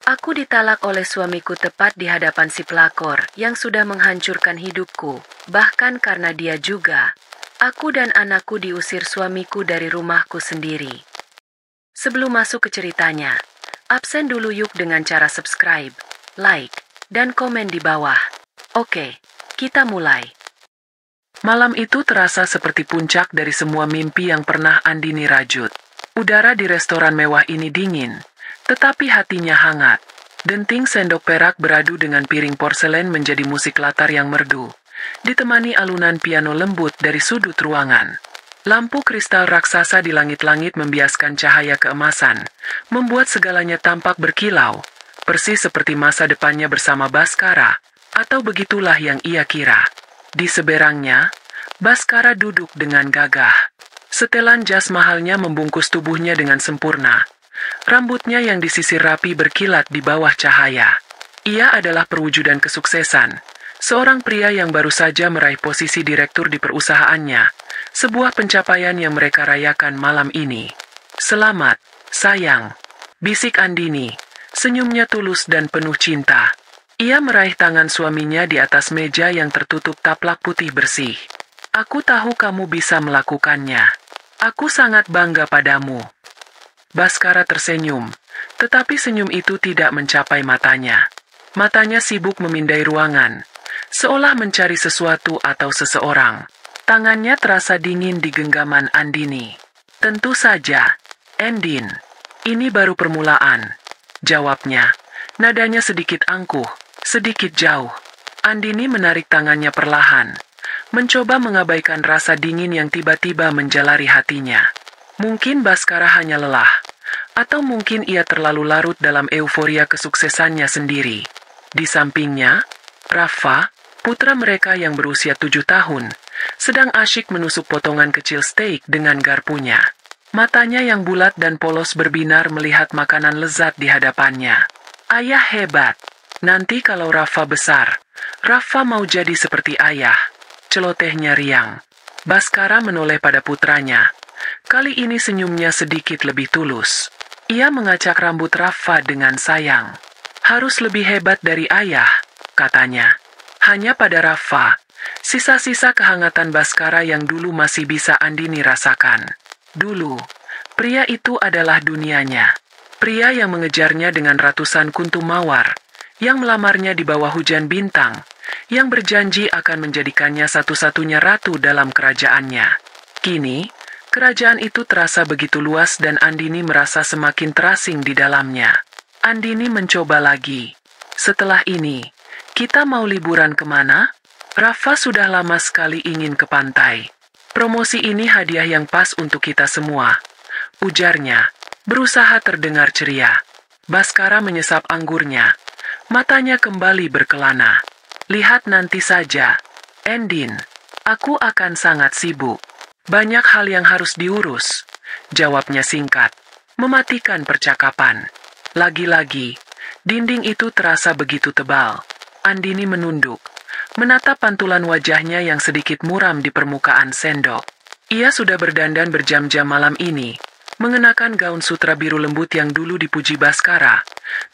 Aku ditalak oleh suamiku tepat di hadapan si pelakor yang sudah menghancurkan hidupku, bahkan karena dia juga. Aku dan anakku diusir suamiku dari rumahku sendiri. Sebelum masuk ke ceritanya, absen dulu yuk dengan cara subscribe, like, dan komen di bawah. Oke, kita mulai. Malam itu terasa seperti puncak dari semua mimpi yang pernah Andini rajut. Udara di restoran mewah ini dingin, tetapi hatinya hangat. Denting sendok perak beradu dengan piring porselen menjadi musik latar yang merdu, ditemani alunan piano lembut dari sudut ruangan. Lampu kristal raksasa di langit-langit membiaskan cahaya keemasan, membuat segalanya tampak berkilau, persis seperti masa depannya bersama Baskara, atau begitulah yang ia kira. Di seberangnya, Baskara duduk dengan gagah. Setelan jas mahalnya membungkus tubuhnya dengan sempurna. Rambutnya yang disisir rapi berkilat di bawah cahaya. Ia adalah perwujudan kesuksesan. Seorang pria yang baru saja meraih posisi direktur di perusahaannya. Sebuah pencapaian yang mereka rayakan malam ini. Selamat, sayang. Bisik Andini. Senyumnya tulus dan penuh cinta. Ia meraih tangan suaminya di atas meja yang tertutup taplak putih bersih. Aku tahu kamu bisa melakukannya. Aku sangat bangga padamu. Baskara tersenyum, tetapi senyum itu tidak mencapai matanya. Matanya sibuk memindai ruangan, seolah mencari sesuatu atau seseorang. Tangannya terasa dingin di genggaman Andini. Tentu saja, Endin. Ini baru permulaan. Jawabnya, nadanya sedikit angkuh, sedikit jauh. Andini menarik tangannya perlahan, mencoba mengabaikan rasa dingin yang tiba-tiba menjalari hatinya. Mungkin Baskara hanya lelah, atau mungkin ia terlalu larut dalam euforia kesuksesannya sendiri. Di sampingnya, Rafa, putra mereka yang berusia 7 tahun, sedang asyik menusuk potongan kecil steak dengan garpunya. Matanya yang bulat dan polos berbinar melihat makanan lezat di hadapannya. Ayah hebat. Nanti kalau Rafa besar, Rafa mau jadi seperti ayah. Celotehnya riang. Baskara menoleh pada putranya. Kali ini senyumnya sedikit lebih tulus. Ia mengacak rambut Rafa dengan sayang. Harus lebih hebat dari ayah, katanya. Hanya pada Rafa, sisa-sisa kehangatan Baskara yang dulu masih bisa Andini rasakan. Dulu, pria itu adalah dunianya. Pria yang mengejarnya dengan ratusan kuntum mawar, yang melamarnya di bawah hujan bintang, yang berjanji akan menjadikannya satu-satunya ratu dalam kerajaannya. Kini, kerajaan itu terasa begitu luas dan Andini merasa semakin terasing di dalamnya. Andini mencoba lagi. Setelah ini, kita mau liburan kemana? Rafa sudah lama sekali ingin ke pantai. Promosi ini hadiah yang pas untuk kita semua, ujarnya, berusaha terdengar ceria. Baskara menyesap anggurnya. Matanya kembali berkelana. Lihat nanti saja, Endin. Aku akan sangat sibuk. Banyak hal yang harus diurus, jawabnya singkat, mematikan percakapan. Lagi-lagi, dinding itu terasa begitu tebal. Andini menunduk, menatap pantulan wajahnya yang sedikit muram di permukaan sendok. Ia sudah berdandan berjam-jam malam ini, mengenakan gaun sutra biru lembut yang dulu dipuji Baskara,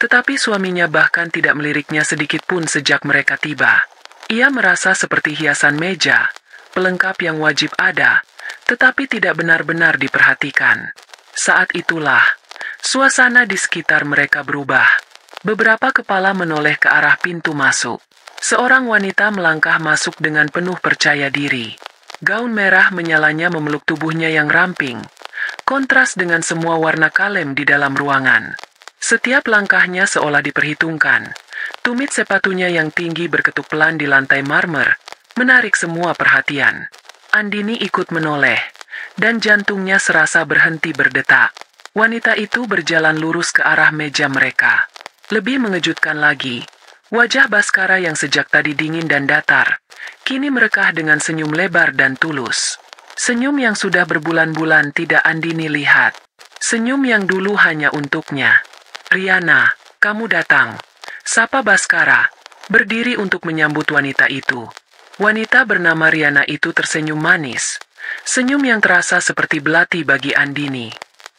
tetapi suaminya bahkan tidak meliriknya sedikit pun sejak mereka tiba. Ia merasa seperti hiasan meja, pelengkap yang wajib ada, tetapi tidak benar-benar diperhatikan. Saat itulah, suasana di sekitar mereka berubah. Beberapa kepala menoleh ke arah pintu masuk. Seorang wanita melangkah masuk dengan penuh percaya diri. Gaun merah menyalanya memeluk tubuhnya yang ramping, kontras dengan semua warna kalem di dalam ruangan. Setiap langkahnya seolah diperhitungkan. Tumit sepatunya yang tinggi berketuk pelan di lantai marmer, menarik semua perhatian. Andini ikut menoleh, dan jantungnya serasa berhenti berdetak. Wanita itu berjalan lurus ke arah meja mereka. Lebih mengejutkan lagi, wajah Baskara yang sejak tadi dingin dan datar, kini merekah dengan senyum lebar dan tulus. Senyum yang sudah berbulan-bulan tidak Andini lihat. Senyum yang dulu hanya untuknya. Riana, kamu datang. Sapa Baskara, berdiri untuk menyambut wanita itu. Wanita bernama Riana itu tersenyum manis. Senyum yang terasa seperti belati bagi Andini.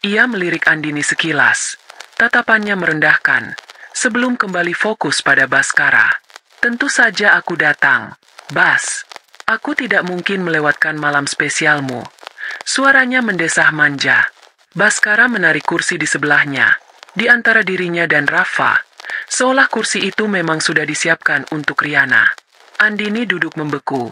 Ia melirik Andini sekilas. Tatapannya merendahkan, sebelum kembali fokus pada Baskara. Tentu saja aku datang. Bas, aku tidak mungkin melewatkan malam spesialmu. Suaranya mendesah manja. Baskara menarik kursi di sebelahnya, di antara dirinya dan Rafa, seolah kursi itu memang sudah disiapkan untuk Riana. Andini duduk membeku.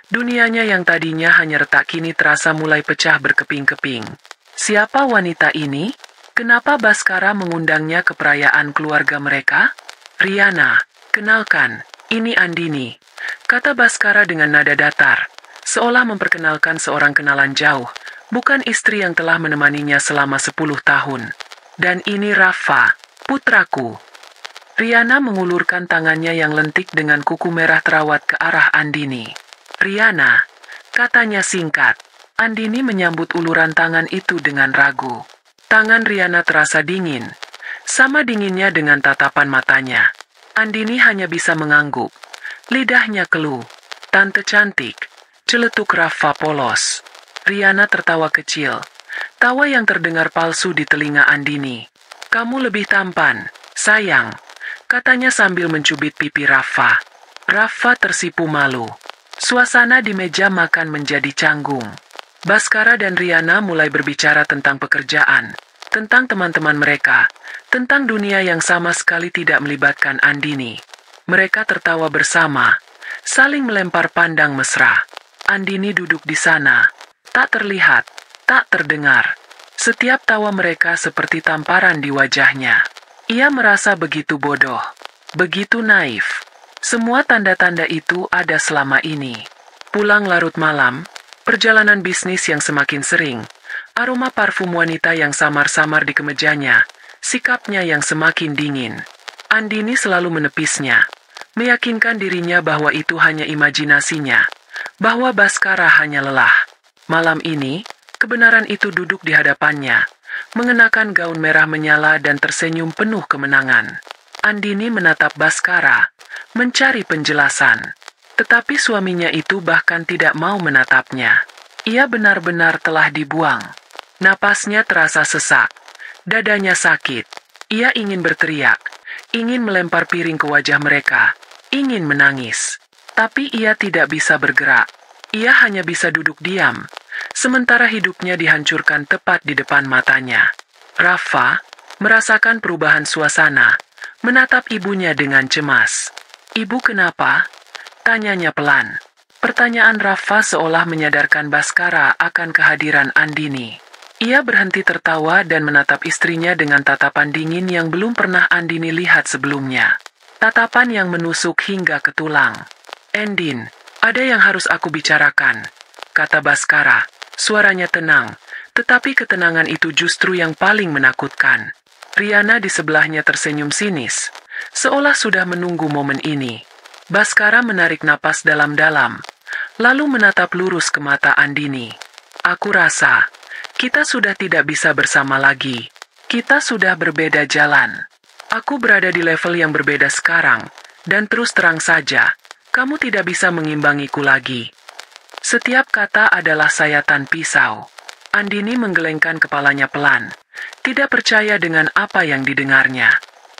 Dunianya yang tadinya hanya retak kini terasa mulai pecah berkeping-keping. Siapa wanita ini? Kenapa Baskara mengundangnya ke perayaan keluarga mereka? Riana, kenalkan, ini Andini, kata Baskara dengan nada datar, seolah memperkenalkan seorang kenalan jauh, bukan istri yang telah menemaninya selama 10 tahun. Dan ini Rafa, putraku. Riana mengulurkan tangannya yang lentik dengan kuku merah terawat ke arah Andini. Riana, katanya singkat. Andini menyambut uluran tangan itu dengan ragu. Tangan Riana terasa dingin, sama dinginnya dengan tatapan matanya. Andini hanya bisa mengangguk. Lidahnya keluh. Tante cantik, celetuk Rafa polos. Riana tertawa kecil. Tawa yang terdengar palsu di telinga Andini. Kamu lebih tampan, sayang, katanya sambil mencubit pipi Rafa. Rafa tersipu malu. Suasana di meja makan menjadi canggung. Baskara dan Riana mulai berbicara tentang pekerjaan, tentang teman-teman mereka, tentang dunia yang sama sekali tidak melibatkan Andini. Mereka tertawa bersama, saling melempar pandang mesra. Andini duduk di sana, tak terlihat, tak terdengar. Setiap tawa mereka seperti tamparan di wajahnya. Ia merasa begitu bodoh, begitu naif. Semua tanda-tanda itu ada selama ini. Pulang larut malam, perjalanan bisnis yang semakin sering, aroma parfum wanita yang samar-samar di kemejanya, sikapnya yang semakin dingin. Andini selalu menepisnya, meyakinkan dirinya bahwa itu hanya imajinasinya, bahwa Baskara hanya lelah. Malam ini, kebenaran itu duduk di hadapannya, mengenakan gaun merah menyala dan tersenyum penuh kemenangan. Andini menatap Baskara, mencari penjelasan. Tetapi suaminya itu bahkan tidak mau menatapnya. Ia benar-benar telah dibuang. Napasnya terasa sesak. Dadanya sakit. Ia ingin berteriak. Ingin melempar piring ke wajah mereka. Ingin menangis. Tapi ia tidak bisa bergerak. Ia hanya bisa duduk diam. Sementara hidupnya dihancurkan tepat di depan matanya. Rafa merasakan perubahan suasana. Menatap ibunya dengan cemas. Ibu kenapa? Tanyanya pelan. Pertanyaan Rafa seolah menyadarkan Baskara akan kehadiran Andini. Ia berhenti tertawa dan menatap istrinya dengan tatapan dingin yang belum pernah Andini lihat sebelumnya. Tatapan yang menusuk hingga ke tulang. Endin, ada yang harus aku bicarakan, kata Baskara. Suaranya tenang, tetapi ketenangan itu justru yang paling menakutkan. Riana di sebelahnya tersenyum sinis, seolah sudah menunggu momen ini. Baskara menarik napas dalam-dalam, lalu menatap lurus ke mata Andini. Aku rasa, kita sudah tidak bisa bersama lagi. Kita sudah berbeda jalan. Aku berada di level yang berbeda sekarang, dan terus terang saja, kamu tidak bisa mengimbangiku lagi. Setiap kata adalah sayatan pisau. Andini menggelengkan kepalanya pelan, tidak percaya dengan apa yang didengarnya.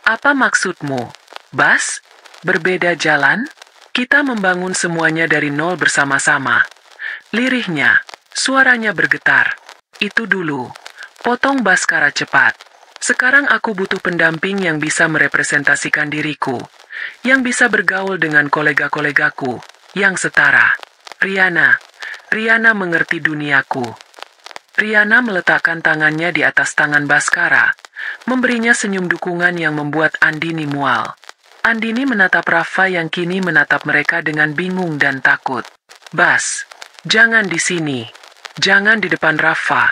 Apa maksudmu, Bas? Berbeda jalan? Kita membangun semuanya dari nol bersama-sama. Lirihnya, suaranya bergetar. Itu dulu. Potong Baskara cepat. Sekarang aku butuh pendamping yang bisa merepresentasikan diriku. Yang bisa bergaul dengan kolega-kolegaku. Yang setara. Riana mengerti duniaku. Riana meletakkan tangannya di atas tangan Baskara. Memberinya senyum dukungan yang membuat Andini mual. Andini menatap Rafa yang kini menatap mereka dengan bingung dan takut. Bas, jangan di sini. Jangan di depan Rafa.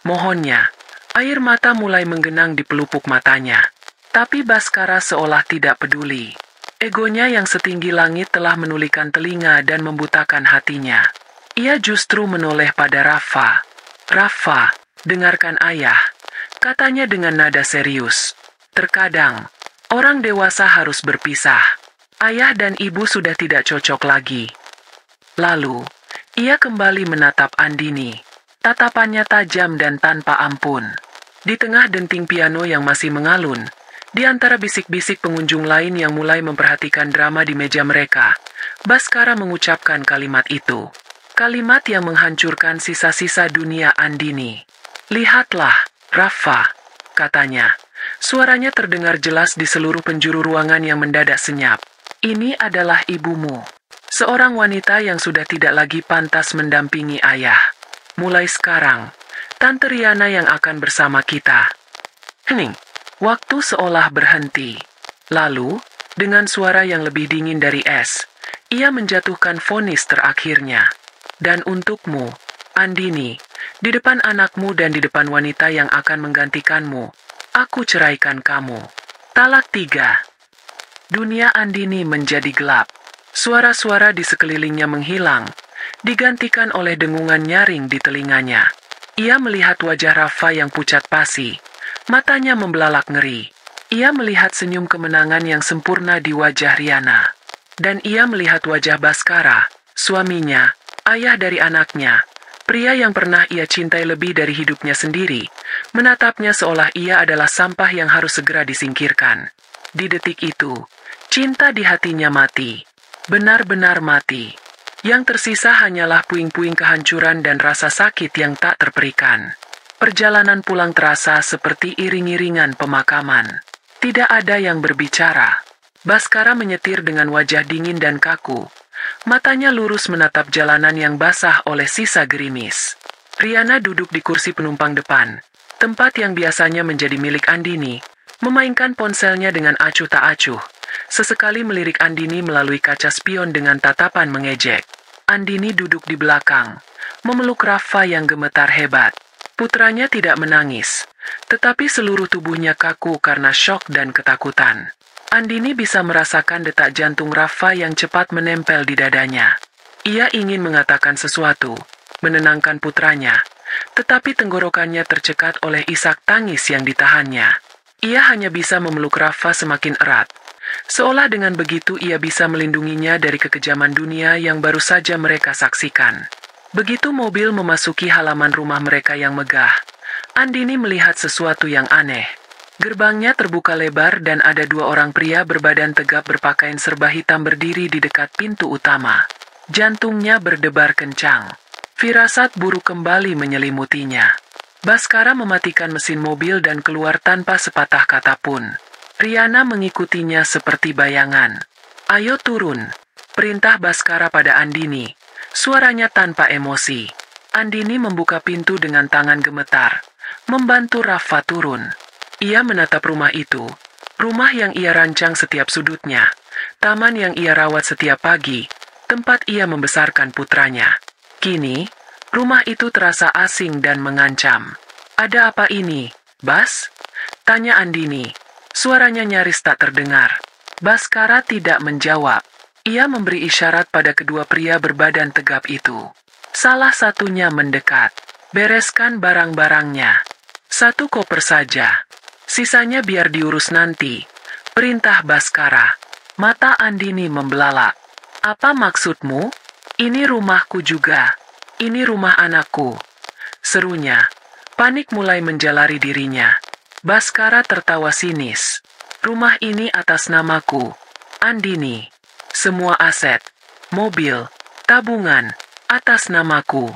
Mohonnya. Air mata mulai menggenang di pelupuk matanya. Tapi Baskara seolah tidak peduli. Egonya yang setinggi langit telah menulikan telinga dan membutakan hatinya. Ia justru menoleh pada Rafa. Rafa, dengarkan ayah. Katanya dengan nada serius. Terkadang, orang dewasa harus berpisah. Ayah dan ibu sudah tidak cocok lagi. Lalu, ia kembali menatap Andini. Tatapannya tajam dan tanpa ampun. Di tengah denting piano yang masih mengalun, Di antara bisik-bisik pengunjung lain yang mulai memperhatikan drama di meja mereka, Baskara mengucapkan kalimat itu. Kalimat yang menghancurkan sisa-sisa dunia Andini. "Lihatlah, Rafa," katanya. Suaranya terdengar jelas di seluruh penjuru ruangan yang mendadak senyap. "Ini adalah ibumu. Seorang wanita yang sudah tidak lagi pantas mendampingi ayah. Mulai sekarang, Tante Riana yang akan bersama kita." Hening. Waktu seolah berhenti. Lalu, dengan suara yang lebih dingin dari es, ia menjatuhkan vonis terakhirnya. "Dan untukmu, Andini, di depan anakmu dan di depan wanita yang akan menggantikanmu, aku ceraikan kamu." Talak 3. Dunia Andini menjadi gelap. Suara-suara di sekelilingnya menghilang, digantikan oleh dengungan nyaring di telinganya. Ia melihat wajah Rafa yang pucat pasi. Matanya membelalak ngeri. Ia melihat senyum kemenangan yang sempurna di wajah Riana. Dan ia melihat wajah Baskara, suaminya, ayah dari anaknya, pria yang pernah ia cintai lebih dari hidupnya sendiri, menatapnya seolah ia adalah sampah yang harus segera disingkirkan. Di detik itu, cinta di hatinya mati. Benar-benar mati. Yang tersisa hanyalah puing-puing kehancuran dan rasa sakit yang tak terperikan. Perjalanan pulang terasa seperti iring-iringan pemakaman. Tidak ada yang berbicara. Baskara menyetir dengan wajah dingin dan kaku. Matanya lurus menatap jalanan yang basah oleh sisa gerimis. Riana duduk di kursi penumpang depan, tempat yang biasanya menjadi milik Andini, memainkan ponselnya dengan acuh tak acuh. Sesekali melirik Andini melalui kaca spion dengan tatapan mengejek. Andini duduk di belakang, memeluk Rafa yang gemetar hebat. Putranya tidak menangis, tetapi seluruh tubuhnya kaku karena syok dan ketakutan. Andini bisa merasakan detak jantung Rafa yang cepat menempel di dadanya. Ia ingin mengatakan sesuatu, menenangkan putranya, tetapi tenggorokannya tercekat oleh isak tangis yang ditahannya. Ia hanya bisa memeluk Rafa semakin erat. Seolah dengan begitu ia bisa melindunginya dari kekejaman dunia yang baru saja mereka saksikan. Begitu mobil memasuki halaman rumah mereka yang megah, Andini melihat sesuatu yang aneh. Gerbangnya terbuka lebar dan ada dua orang pria berbadan tegap berpakaian serba hitam berdiri di dekat pintu utama. Jantungnya berdebar kencang. Firasat buruk kembali menyelimutinya. Baskara mematikan mesin mobil dan keluar tanpa sepatah kata pun. Riana mengikutinya seperti bayangan. "Ayo turun," perintah Baskara pada Andini. Suaranya tanpa emosi. Andini membuka pintu dengan tangan gemetar, membantu Rafa turun. Ia menatap rumah itu, rumah yang ia rancang setiap sudutnya, taman yang ia rawat setiap pagi, tempat ia membesarkan putranya. Kini, rumah itu terasa asing dan mengancam. "Ada apa ini, Bas?" tanya Andini. Suaranya nyaris tak terdengar. Baskara tidak menjawab. Ia memberi isyarat pada kedua pria berbadan tegap itu. Salah satunya mendekat. "Bereskan barang-barangnya. 1 koper saja. Sisanya biar diurus nanti," perintah Baskara. Mata Andini membelalak. "Apa maksudmu? Ini rumahku juga. Ini rumah anakku," serunya. Panik mulai menjalari dirinya. Baskara tertawa sinis. "Rumah ini atas namaku, Andini. Semua aset, mobil, tabungan, atas namaku.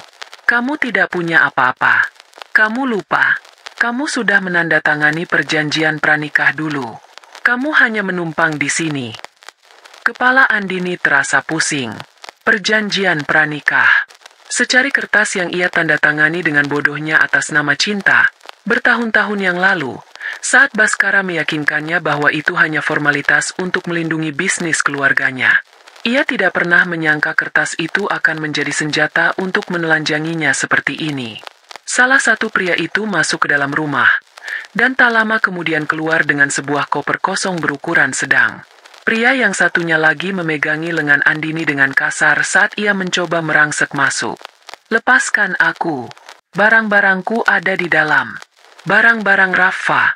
Kamu tidak punya apa-apa. Kamu lupa. Kamu sudah menandatangani perjanjian pranikah dulu. Kamu hanya menumpang di sini." Kepala Andini terasa pusing. Perjanjian pranikah. Secari kertas yang ia tandatangani dengan bodohnya atas nama cinta, bertahun-tahun yang lalu, saat Baskara meyakinkannya bahwa itu hanya formalitas untuk melindungi bisnis keluarganya. Ia tidak pernah menyangka kertas itu akan menjadi senjata untuk menelanjanginya seperti ini. Salah satu pria itu masuk ke dalam rumah, dan tak lama kemudian keluar dengan sebuah koper kosong berukuran sedang. Pria yang satunya lagi memegangi lengan Andini dengan kasar saat ia mencoba merangsek masuk. "Lepaskan aku. Barang-barangku ada di dalam. Barang-barang Rafa."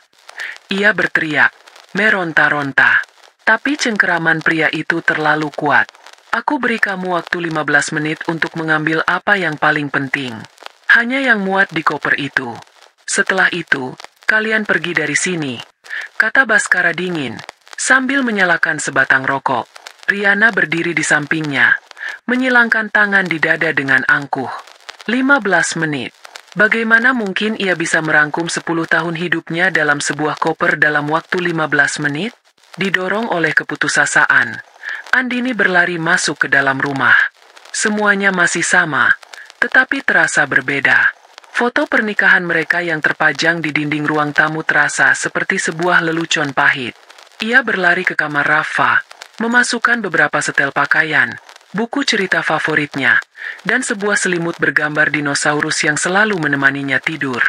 Ia berteriak, meronta-ronta. Tapi cengkeraman pria itu terlalu kuat. "Aku beri kamu waktu 15 menit untuk mengambil apa yang paling penting. Hanya yang muat di koper itu. Setelah itu, kalian pergi dari sini. kata Baskara dingin, sambil menyalakan sebatang rokok. Riana berdiri di sampingnya, menyilangkan tangan di dada dengan angkuh. 15 menit. Bagaimana mungkin ia bisa merangkum 10 tahun hidupnya dalam sebuah koper dalam waktu 15 menit? Didorong oleh keputusasaan, Andini berlari masuk ke dalam rumah. Semuanya masih sama, tetapi terasa berbeda. Foto pernikahan mereka yang terpajang di dinding ruang tamu terasa seperti sebuah lelucon pahit. Ia berlari ke kamar Rafa, memasukkan beberapa setel pakaian, buku cerita favoritnya, dan sebuah selimut bergambar dinosaurus yang selalu menemaninya tidur.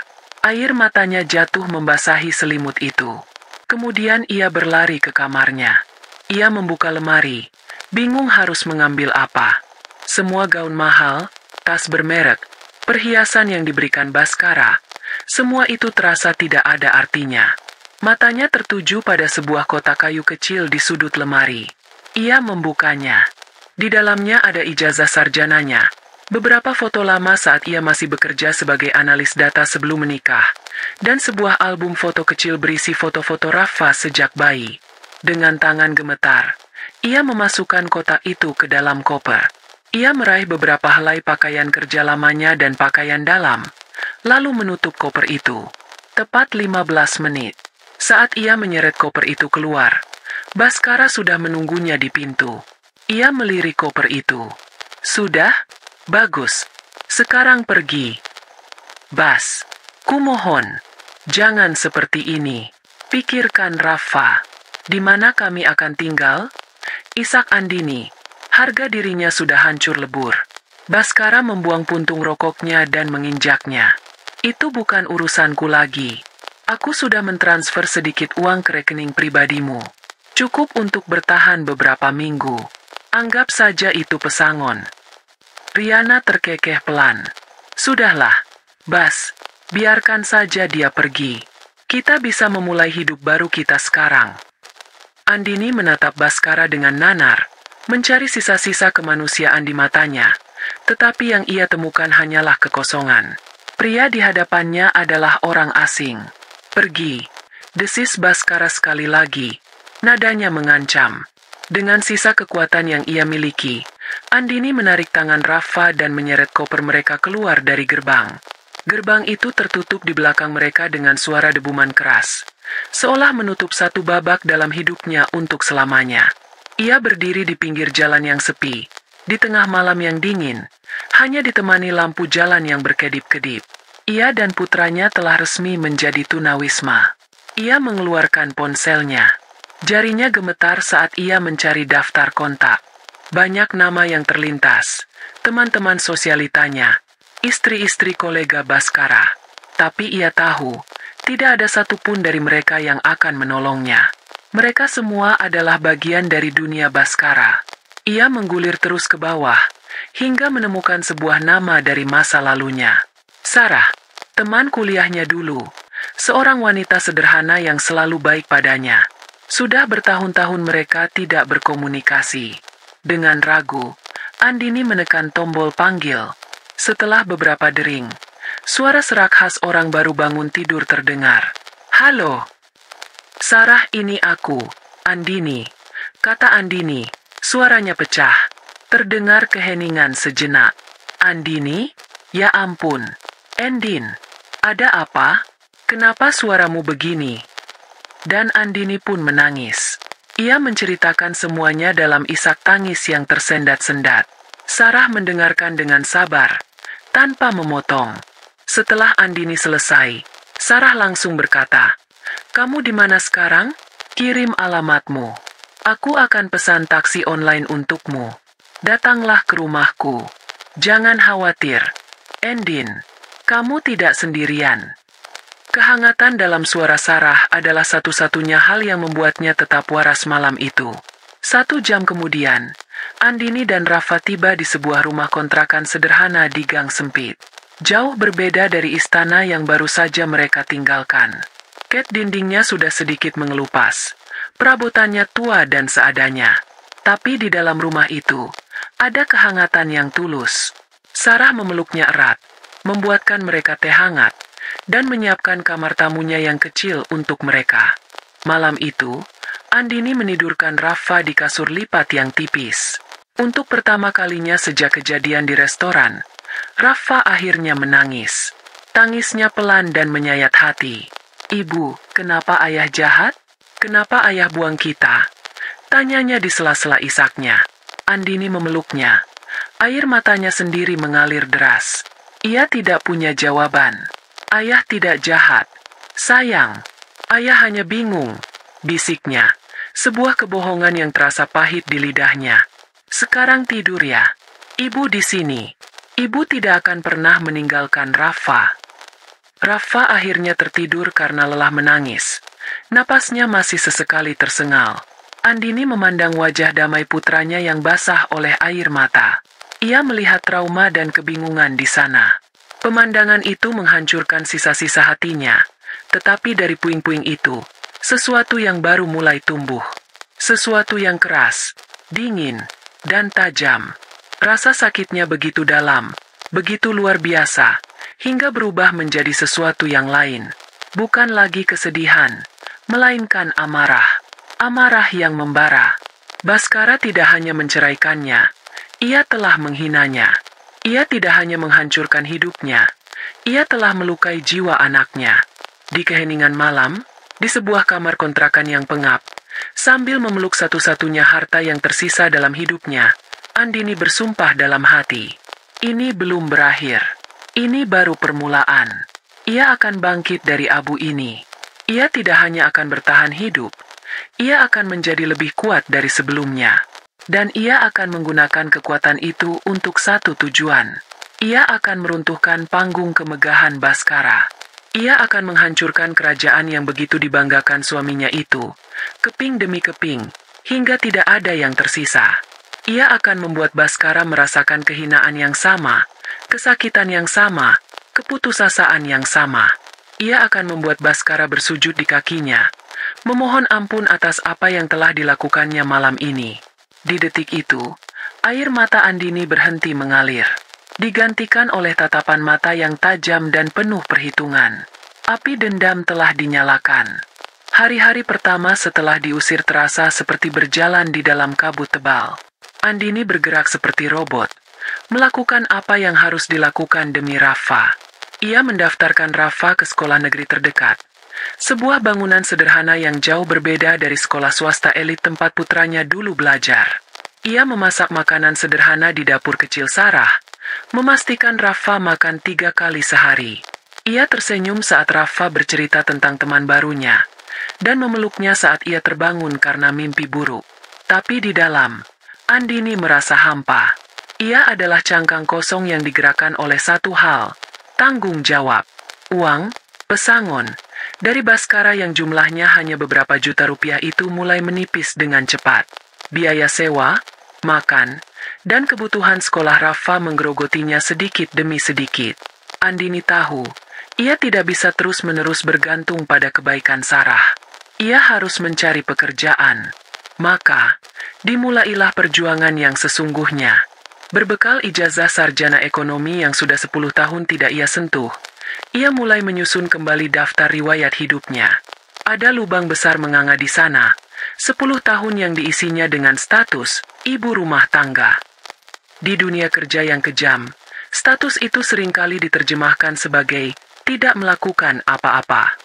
Air matanya jatuh membasahi selimut itu. Kemudian ia berlari ke kamarnya. Ia membuka lemari, bingung harus mengambil apa. Semua gaun mahal, tas bermerek, perhiasan yang diberikan Baskara, semua itu terasa tidak ada artinya. Matanya tertuju pada sebuah kotak kayu kecil di sudut lemari. Ia membukanya. Di dalamnya ada ijazah sarjananya, beberapa foto lama saat ia masih bekerja sebagai analis data sebelum menikah, dan sebuah album foto kecil berisi foto-foto Rafa sejak bayi. Dengan tangan gemetar, ia memasukkan kotak itu ke dalam koper. Ia meraih beberapa helai pakaian kerja lamanya dan pakaian dalam, lalu menutup koper itu. Tepat 15 menit. Saat ia menyeret koper itu keluar, Baskara sudah menunggunya di pintu. Ia melirik koper itu. Sudah? Bagus. Sekarang pergi. Bas, kumohon. Jangan seperti ini. Pikirkan Rafa. Di mana kami akan tinggal? Isak Andini. Harga dirinya sudah hancur lebur. Baskara membuang puntung rokoknya dan menginjaknya. Itu bukan urusanku lagi. Aku sudah mentransfer sedikit uang ke rekening pribadimu. Cukup untuk bertahan beberapa minggu. Anggap saja itu pesangon. Riana terkekeh pelan. Sudahlah, Bas. Biarkan saja dia pergi. Kita bisa memulai hidup baru kita sekarang. Andini menatap Baskara dengan nanar, mencari sisa-sisa kemanusiaan di matanya, tetapi yang ia temukan hanyalah kekosongan. Pria di hadapannya adalah orang asing. Pergi, desis Baskara sekali lagi. Nadanya mengancam. Dengan sisa kekuatan yang ia miliki, Andini menarik tangan Rafa dan menyeret koper mereka keluar dari gerbang. Gerbang itu tertutup di belakang mereka dengan suara debuman keras, seolah menutup satu babak dalam hidupnya untuk selamanya. Ia berdiri di pinggir jalan yang sepi, di tengah malam yang dingin, hanya ditemani lampu jalan yang berkedip-kedip. Ia dan putranya telah resmi menjadi tunawisma. Ia mengeluarkan ponselnya. Jarinya gemetar saat ia mencari daftar kontak. Banyak nama yang terlintas, teman-teman sosialitanya, istri-istri kolega Baskara. Tapi ia tahu, tidak ada satupun dari mereka yang akan menolongnya. Mereka semua adalah bagian dari dunia Baskara. Ia menggulir terus ke bawah, hingga menemukan sebuah nama dari masa lalunya. Sarah, teman kuliahnya dulu, seorang wanita sederhana yang selalu baik padanya. Sudah bertahun-tahun mereka tidak berkomunikasi. Dengan ragu, Andini menekan tombol panggil. Setelah beberapa dering, suara serak khas orang baru bangun tidur terdengar. Halo. Sarah, ini aku, Andini, kata Andini. Suaranya pecah. Terdengar keheningan sejenak. Andini? Ya ampun. Endin, ada apa? Kenapa suaramu begini? Dan Andini pun menangis. Ia menceritakan semuanya dalam isak tangis yang tersendat-sendat. Sarah mendengarkan dengan sabar, tanpa memotong. Setelah Andini selesai, Sarah langsung berkata, "Kamu di mana sekarang? Kirim alamatmu. Aku akan pesan taksi online untukmu. Datanglah ke rumahku. Jangan khawatir. Endin, kamu tidak sendirian." Kehangatan dalam suara Sarah adalah satu-satunya hal yang membuatnya tetap waras malam itu. 1 jam kemudian, Andini dan Rafa tiba di sebuah rumah kontrakan sederhana di gang sempit. Jauh berbeda dari istana yang baru saja mereka tinggalkan. Ket dindingnya sudah sedikit mengelupas. Perabotannya tua dan seadanya. Tapi di dalam rumah itu, ada kehangatan yang tulus. Sarah memeluknya erat, membuatkan mereka teh hangat, dan menyiapkan kamar tamunya yang kecil untuk mereka. Malam itu, Andini menidurkan Rafa di kasur lipat yang tipis. Untuk pertama kalinya sejak kejadian di restoran, Rafa akhirnya menangis. Tangisnya pelan dan menyayat hati. "Ibu, kenapa ayah jahat? Kenapa ayah buang kita?" Tanyanya di sela-sela isaknya. Andini memeluknya. Air matanya sendiri mengalir deras. Ia tidak punya jawaban. "Ayah tidak jahat. Sayang, ayah hanya bingung," bisiknya. Sebuah kebohongan yang terasa pahit di lidahnya. "Sekarang tidur ya. Ibu di sini. Ibu tidak akan pernah meninggalkan Rafa." Rafa akhirnya tertidur karena lelah menangis. Napasnya masih sesekali tersengal. Andini memandang wajah damai putranya yang basah oleh air mata. Ia melihat trauma dan kebingungan di sana. Pemandangan itu menghancurkan sisa-sisa hatinya. Tetapi dari puing-puing itu, sesuatu yang baru mulai tumbuh. Sesuatu yang keras, dingin, dan tajam. Rasa sakitnya begitu dalam, begitu luar biasa, hingga berubah menjadi sesuatu yang lain. Bukan lagi kesedihan, melainkan amarah. Amarah yang membara. Baskara tidak hanya menceraikannya, ia telah menghinanya. Ia tidak hanya menghancurkan hidupnya, ia telah melukai jiwa anaknya. Di keheningan malam, di sebuah kamar kontrakan yang pengap, sambil memeluk satu-satunya harta yang tersisa dalam hidupnya, Andini bersumpah dalam hati. Ini belum berakhir. Ini baru permulaan. Ia akan bangkit dari abu ini. Ia tidak hanya akan bertahan hidup, ia akan menjadi lebih kuat dari sebelumnya. Dan ia akan menggunakan kekuatan itu untuk satu tujuan. Ia akan meruntuhkan panggung kemegahan Baskara. Ia akan menghancurkan kerajaan yang begitu dibanggakan suaminya itu, keping demi keping, hingga tidak ada yang tersisa. Ia akan membuat Baskara merasakan kehinaan yang sama, kesakitan yang sama, keputusasaan yang sama. Ia akan membuat Baskara bersujud di kakinya, memohon ampun atas apa yang telah dilakukannya malam ini. Di detik itu, air mata Andini berhenti mengalir, digantikan oleh tatapan mata yang tajam dan penuh perhitungan. Api dendam telah dinyalakan. Hari-hari pertama setelah diusir terasa seperti berjalan di dalam kabut tebal. Andini bergerak seperti robot, melakukan apa yang harus dilakukan demi Rafa. Ia mendaftarkan Rafa ke sekolah negeri terdekat. Sebuah bangunan sederhana yang jauh berbeda dari sekolah swasta elit tempat putranya dulu belajar. Ia memasak makanan sederhana di dapur kecil Sarah, memastikan Rafa makan 3 kali sehari. Ia tersenyum saat Rafa bercerita tentang teman barunya, dan memeluknya saat ia terbangun karena mimpi buruk. Tapi di dalam, Andini merasa hampa. Ia adalah cangkang kosong yang digerakkan oleh satu hal, tanggung jawab. Uang, pesangon, dari Baskara yang jumlahnya hanya beberapa juta rupiah itu mulai menipis dengan cepat. Biaya sewa, makan, dan kebutuhan sekolah Rafa menggerogotinya sedikit demi sedikit. Andini tahu, ia tidak bisa terus-menerus bergantung pada kebaikan Sarah. Ia harus mencari pekerjaan. Maka, dimulailah perjuangan yang sesungguhnya. Berbekal ijazah sarjana ekonomi yang sudah 10 tahun tidak ia sentuh, ia mulai menyusun kembali daftar riwayat hidupnya. Ada lubang besar menganga di sana, 10 tahun yang diisinya dengan status ibu rumah tangga. Di dunia kerja yang kejam, status itu seringkali diterjemahkan sebagai tidak melakukan apa-apa.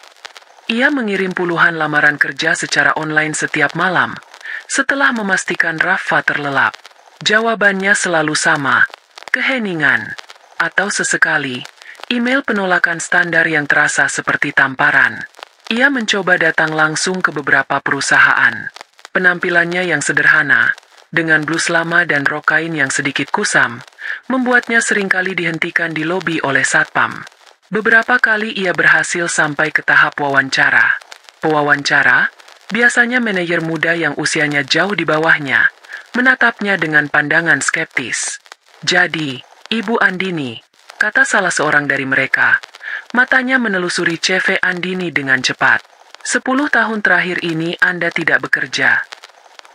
Ia mengirim puluhan lamaran kerja secara online setiap malam, setelah memastikan Rafa terlelap. Jawabannya selalu sama, keheningan, atau sesekali, email penolakan standar yang terasa seperti tamparan. Ia mencoba datang langsung ke beberapa perusahaan. Penampilannya yang sederhana, dengan blus lama dan rok kain yang sedikit kusam, membuatnya seringkali dihentikan di lobi oleh satpam. Beberapa kali ia berhasil sampai ke tahap wawancara. Pewawancara, biasanya manajer muda yang usianya jauh di bawahnya, menatapnya dengan pandangan skeptis. "Jadi, Ibu Andini," kata salah seorang dari mereka. Matanya menelusuri CV Andini dengan cepat. 10 tahun terakhir ini Anda tidak bekerja."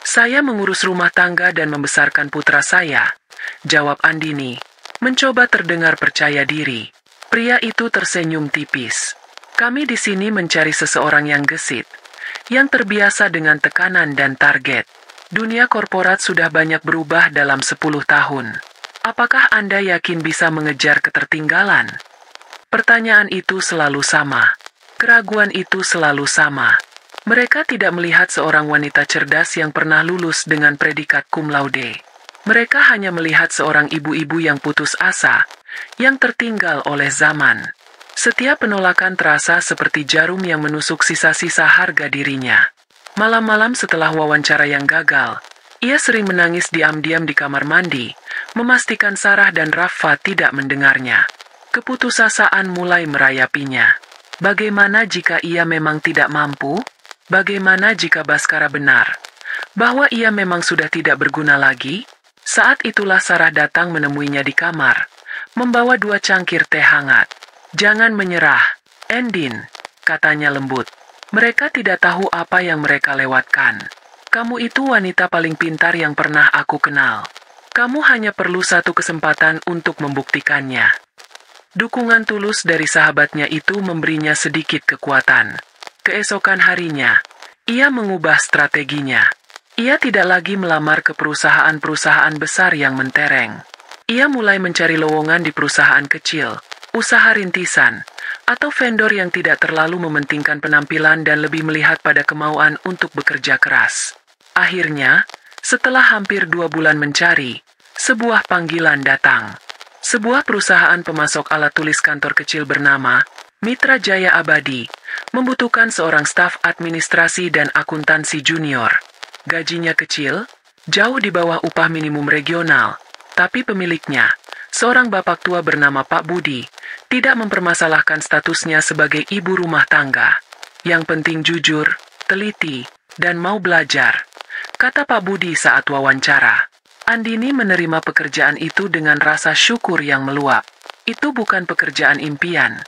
"Saya mengurus rumah tangga dan membesarkan putra saya," jawab Andini, mencoba terdengar percaya diri. Pria itu tersenyum tipis. "Kami di sini mencari seseorang yang gesit, yang terbiasa dengan tekanan dan target. Dunia korporat sudah banyak berubah dalam 10 tahun. Apakah Anda yakin bisa mengejar ketertinggalan? Pertanyaan itu selalu sama. Keraguan itu selalu sama. Mereka tidak melihat seorang wanita cerdas yang pernah lulus dengan predikat cum laude. Mereka hanya melihat seorang ibu-ibu yang putus asa, yang tertinggal oleh zaman. Setiap penolakan terasa seperti jarum yang menusuk sisa-sisa harga dirinya. Malam-malam setelah wawancara yang gagal, ia sering menangis diam-diam di kamar mandi, memastikan Sarah dan Rafa tidak mendengarnya. Keputusasaan mulai merayapinya. Bagaimana jika ia memang tidak mampu? Bagaimana jika Baskara benar? Bahwa ia memang sudah tidak berguna lagi? Saat itulah Sarah datang menemuinya di kamar, membawa 2 cangkir teh hangat. "Jangan menyerah, Endin," katanya lembut. "Mereka tidak tahu apa yang mereka lewatkan. Kamu itu wanita paling pintar yang pernah aku kenal. Kamu hanya perlu 1 kesempatan untuk membuktikannya." Dukungan tulus dari sahabatnya itu memberinya sedikit kekuatan. Keesokan harinya, ia mengubah strateginya. Ia tidak lagi melamar ke perusahaan-perusahaan besar yang mentereng. Ia mulai mencari lowongan di perusahaan kecil, usaha rintisan, atau vendor yang tidak terlalu mementingkan penampilan dan lebih melihat pada kemauan untuk bekerja keras. Akhirnya, setelah hampir 2 bulan mencari, sebuah panggilan datang. Sebuah perusahaan pemasok alat tulis kantor kecil bernama Mitra Jaya Abadi membutuhkan seorang staf administrasi dan akuntansi junior. Gajinya kecil, jauh di bawah upah minimum regional, tapi pemiliknya, seorang bapak tua bernama Pak Budi, tidak mempermasalahkan statusnya sebagai ibu rumah tangga. Yang penting jujur, teliti, dan mau belajar, kata Pak Budi saat wawancara. Andini menerima pekerjaan itu dengan rasa syukur yang meluap. Itu bukan pekerjaan impian,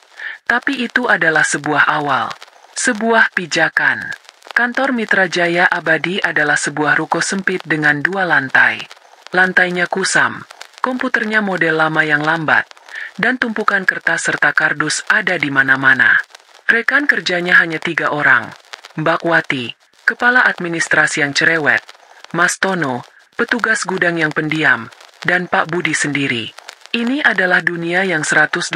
tapi itu adalah sebuah awal, sebuah pijakan. Kantor Mitra Jaya Abadi adalah sebuah ruko sempit dengan 2 lantai. Lantainya kusam, komputernya model lama yang lambat, dan tumpukan kertas serta kardus ada di mana-mana. Rekan kerjanya hanya 3 orang. Mbak Wati, kepala administrasi yang cerewet, Mas Tono, petugas gudang yang pendiam, dan Pak Budi sendiri. Ini adalah dunia yang 180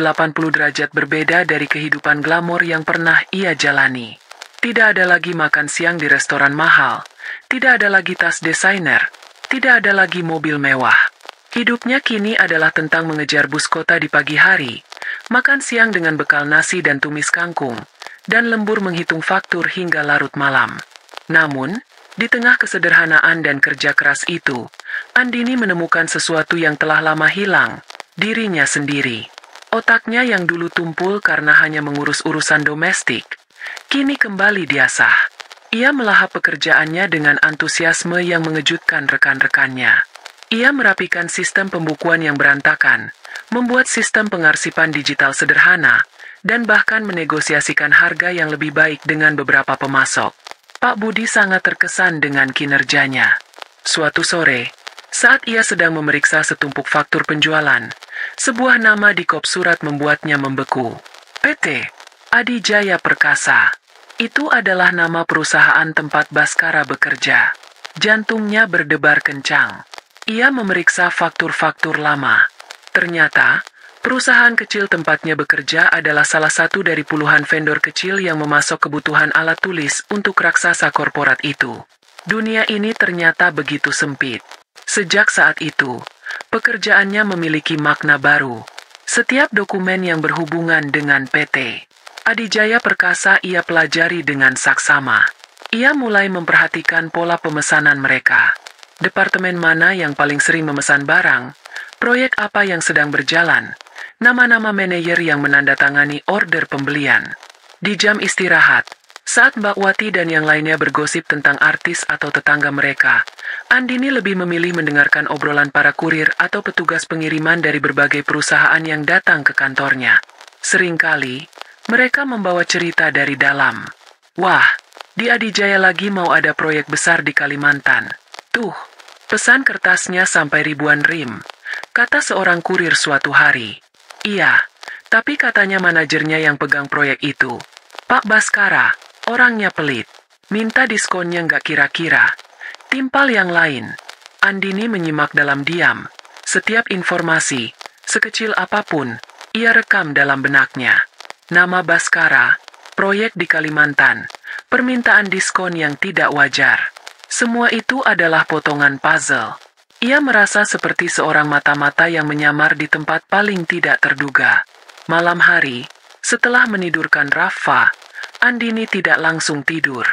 derajat berbeda dari kehidupan glamor yang pernah ia jalani. Tidak ada lagi makan siang di restoran mahal, tidak ada lagi tas desainer, tidak ada lagi mobil mewah. Hidupnya kini adalah tentang mengejar bus kota di pagi hari, makan siang dengan bekal nasi dan tumis kangkung, dan lembur menghitung faktur hingga larut malam. Namun, di tengah kesederhanaan dan kerja keras itu, Andini menemukan sesuatu yang telah lama hilang, dirinya sendiri. Otaknya yang dulu tumpul karena hanya mengurus urusan domestik, kini kembali diasah. Ia melahap pekerjaannya dengan antusiasme yang mengejutkan rekan-rekannya. Ia merapikan sistem pembukuan yang berantakan, membuat sistem pengarsipan digital sederhana, dan bahkan menegosiasikan harga yang lebih baik dengan beberapa pemasok. Pak Budi sangat terkesan dengan kinerjanya. Suatu sore, saat ia sedang memeriksa setumpuk faktur penjualan, sebuah nama di kop surat membuatnya membeku. PT Adi Jaya Perkasa. Itu adalah nama perusahaan tempat Baskara bekerja. Jantungnya berdebar kencang. Ia memeriksa faktur-faktur lama. Ternyata, perusahaan kecil tempatnya bekerja adalah salah satu dari puluhan vendor kecil yang memasok kebutuhan alat tulis untuk raksasa korporat itu. Dunia ini ternyata begitu sempit. Sejak saat itu, pekerjaannya memiliki makna baru. Setiap dokumen yang berhubungan dengan PT Adi Jaya Perkasa ia pelajari dengan saksama. Ia mulai memperhatikan pola pemesanan mereka. Departemen mana yang paling sering memesan barang, proyek apa yang sedang berjalan, nama-nama manajer yang menandatangani order pembelian. Di jam istirahat, saat Mbak Wati dan yang lainnya bergosip tentang artis atau tetangga mereka, Andini lebih memilih mendengarkan obrolan para kurir atau petugas pengiriman dari berbagai perusahaan yang datang ke kantornya. Seringkali, mereka membawa cerita dari dalam. "Wah, di Adi Jaya lagi mau ada proyek besar di Kalimantan. Tuh, pesan kertasnya sampai ribuan rim," kata seorang kurir suatu hari. "Iya, tapi katanya manajernya yang pegang proyek itu, Pak Baskara, orangnya pelit. Minta diskonnya nggak kira-kira? Timpal yang lain. Andini menyimak dalam diam. Setiap informasi, sekecil apapun, ia rekam dalam benaknya. Nama Baskara, proyek di Kalimantan, permintaan diskon yang tidak wajar. Semua itu adalah potongan puzzle. Ia merasa seperti seorang mata-mata yang menyamar di tempat paling tidak terduga. Malam hari, setelah menidurkan Rafa, Andini tidak langsung tidur.